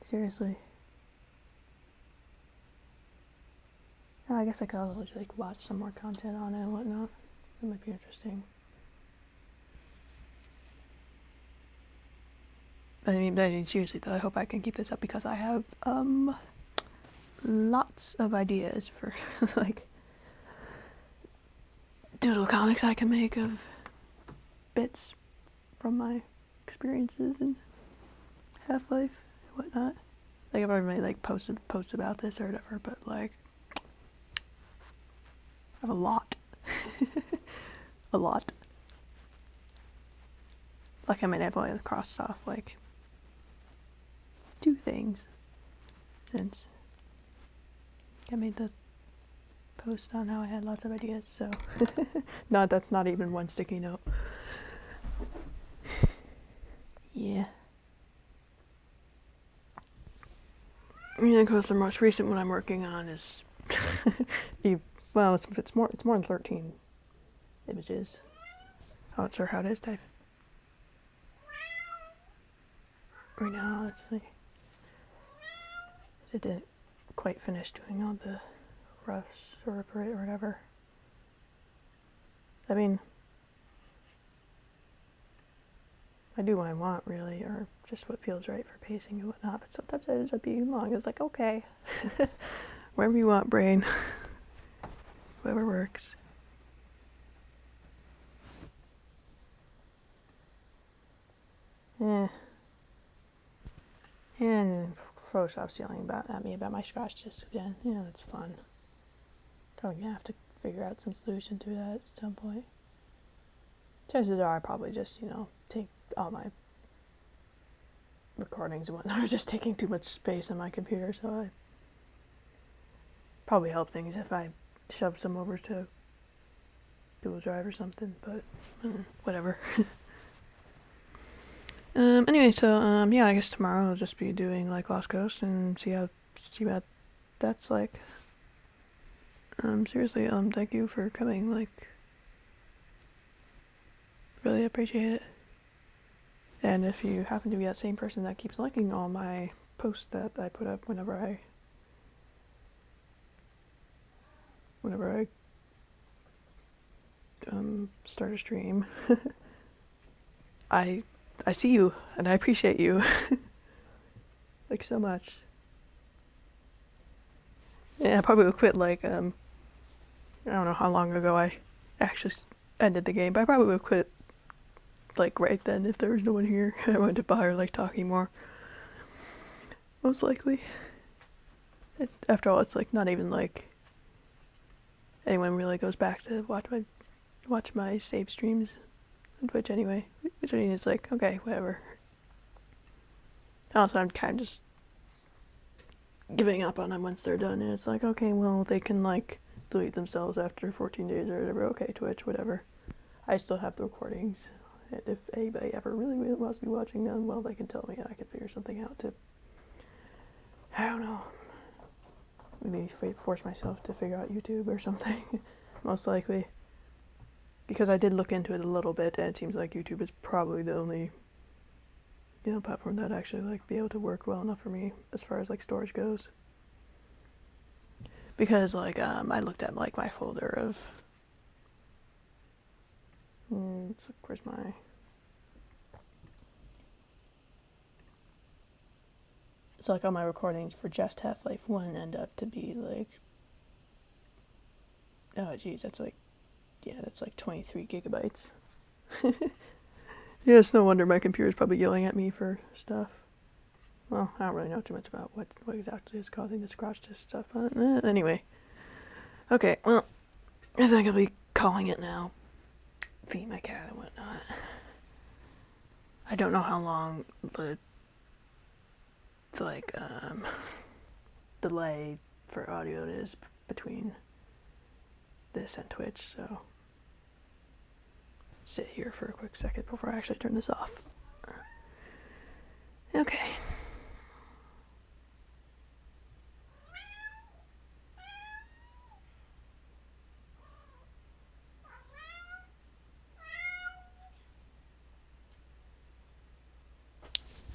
Seriously. Oh, I guess I could always like watch some more content on it and whatnot. That might be interesting. I mean, seriously though, I hope I can keep this up because I have lots of ideas for like doodle comics I can make of bits from my experiences in Half-Life and whatnot. Like I've already made like posts about this or whatever, but like I have a lot. A lot. Like I mean, I've only crossed off like 2 things since I made the post on how I had lots of ideas, so no, that's not even one sticky note. Yeah. Yeah, because the most recent one I'm working on is, well, it's more than 13 images. Oh, it's sure how it is, Dave. Right now, let's see. I didn't quite finish doing all the roughs or for it or whatever. I mean, I do what I want, really, or just what feels right for pacing and whatnot, but sometimes it ends up being long. It's like, okay, wherever you want, brain. Whatever works. Yeah. And Photoshop's yelling at me about my scratch disc again. Yeah, that's fun. Probably gonna have to figure out some solution to that at some point. Chances are I probably just, take all my recordings and whatnot are just taking too much space on my computer, so I probably help things if I shove some over to Google Drive or something, but whatever. Anyway, so yeah, I guess tomorrow I'll just be doing like Lost Coast and see what that's like. Seriously, thank you for coming, like, really appreciate it. And if you happen to be that same person that keeps liking all my posts that I put up whenever I start a stream, I see you and I appreciate you. Like, so much. Yeah, I probably would quit like I don't know how long ago I actually ended the game, but I probably would quit like right then if there was no one here. I went to bar like talking more. Most likely. After all, it's like not even like anyone really goes back to watch my save streams on Twitch anyway. Which I mean, it's like, okay, whatever. Also, I'm kind of just giving up on them once they're done, and it's like, okay, well, they can like delete themselves after 14 days or whatever. Okay, Twitch, whatever. I still have the recordings, and if anybody ever really wants to be watching them, well, they can tell me and I can figure something out to, I don't know, maybe force myself to figure out YouTube or something. Most likely. Because I did look into it a little bit, and it seems like YouTube is probably the only, platform that actually like be able to work well enough for me as far as like storage goes. Because like I looked at like my folder of where's my so like all my recordings for just Half-Life 1 end up to be like, oh geez, that's like 23 gigabytes. Yeah, it's no wonder my computer's probably yelling at me for stuff. Well, I don't really know too much about what exactly is causing the scratch disk stuff, but anyway. Okay, well, I think I'll be calling it now. Feed my cat and whatnot. I don't know how long the delay for audio is between this and Twitch, so sit here for a quick second before I actually turn this off. Okay.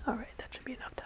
Alright, that should be enough time.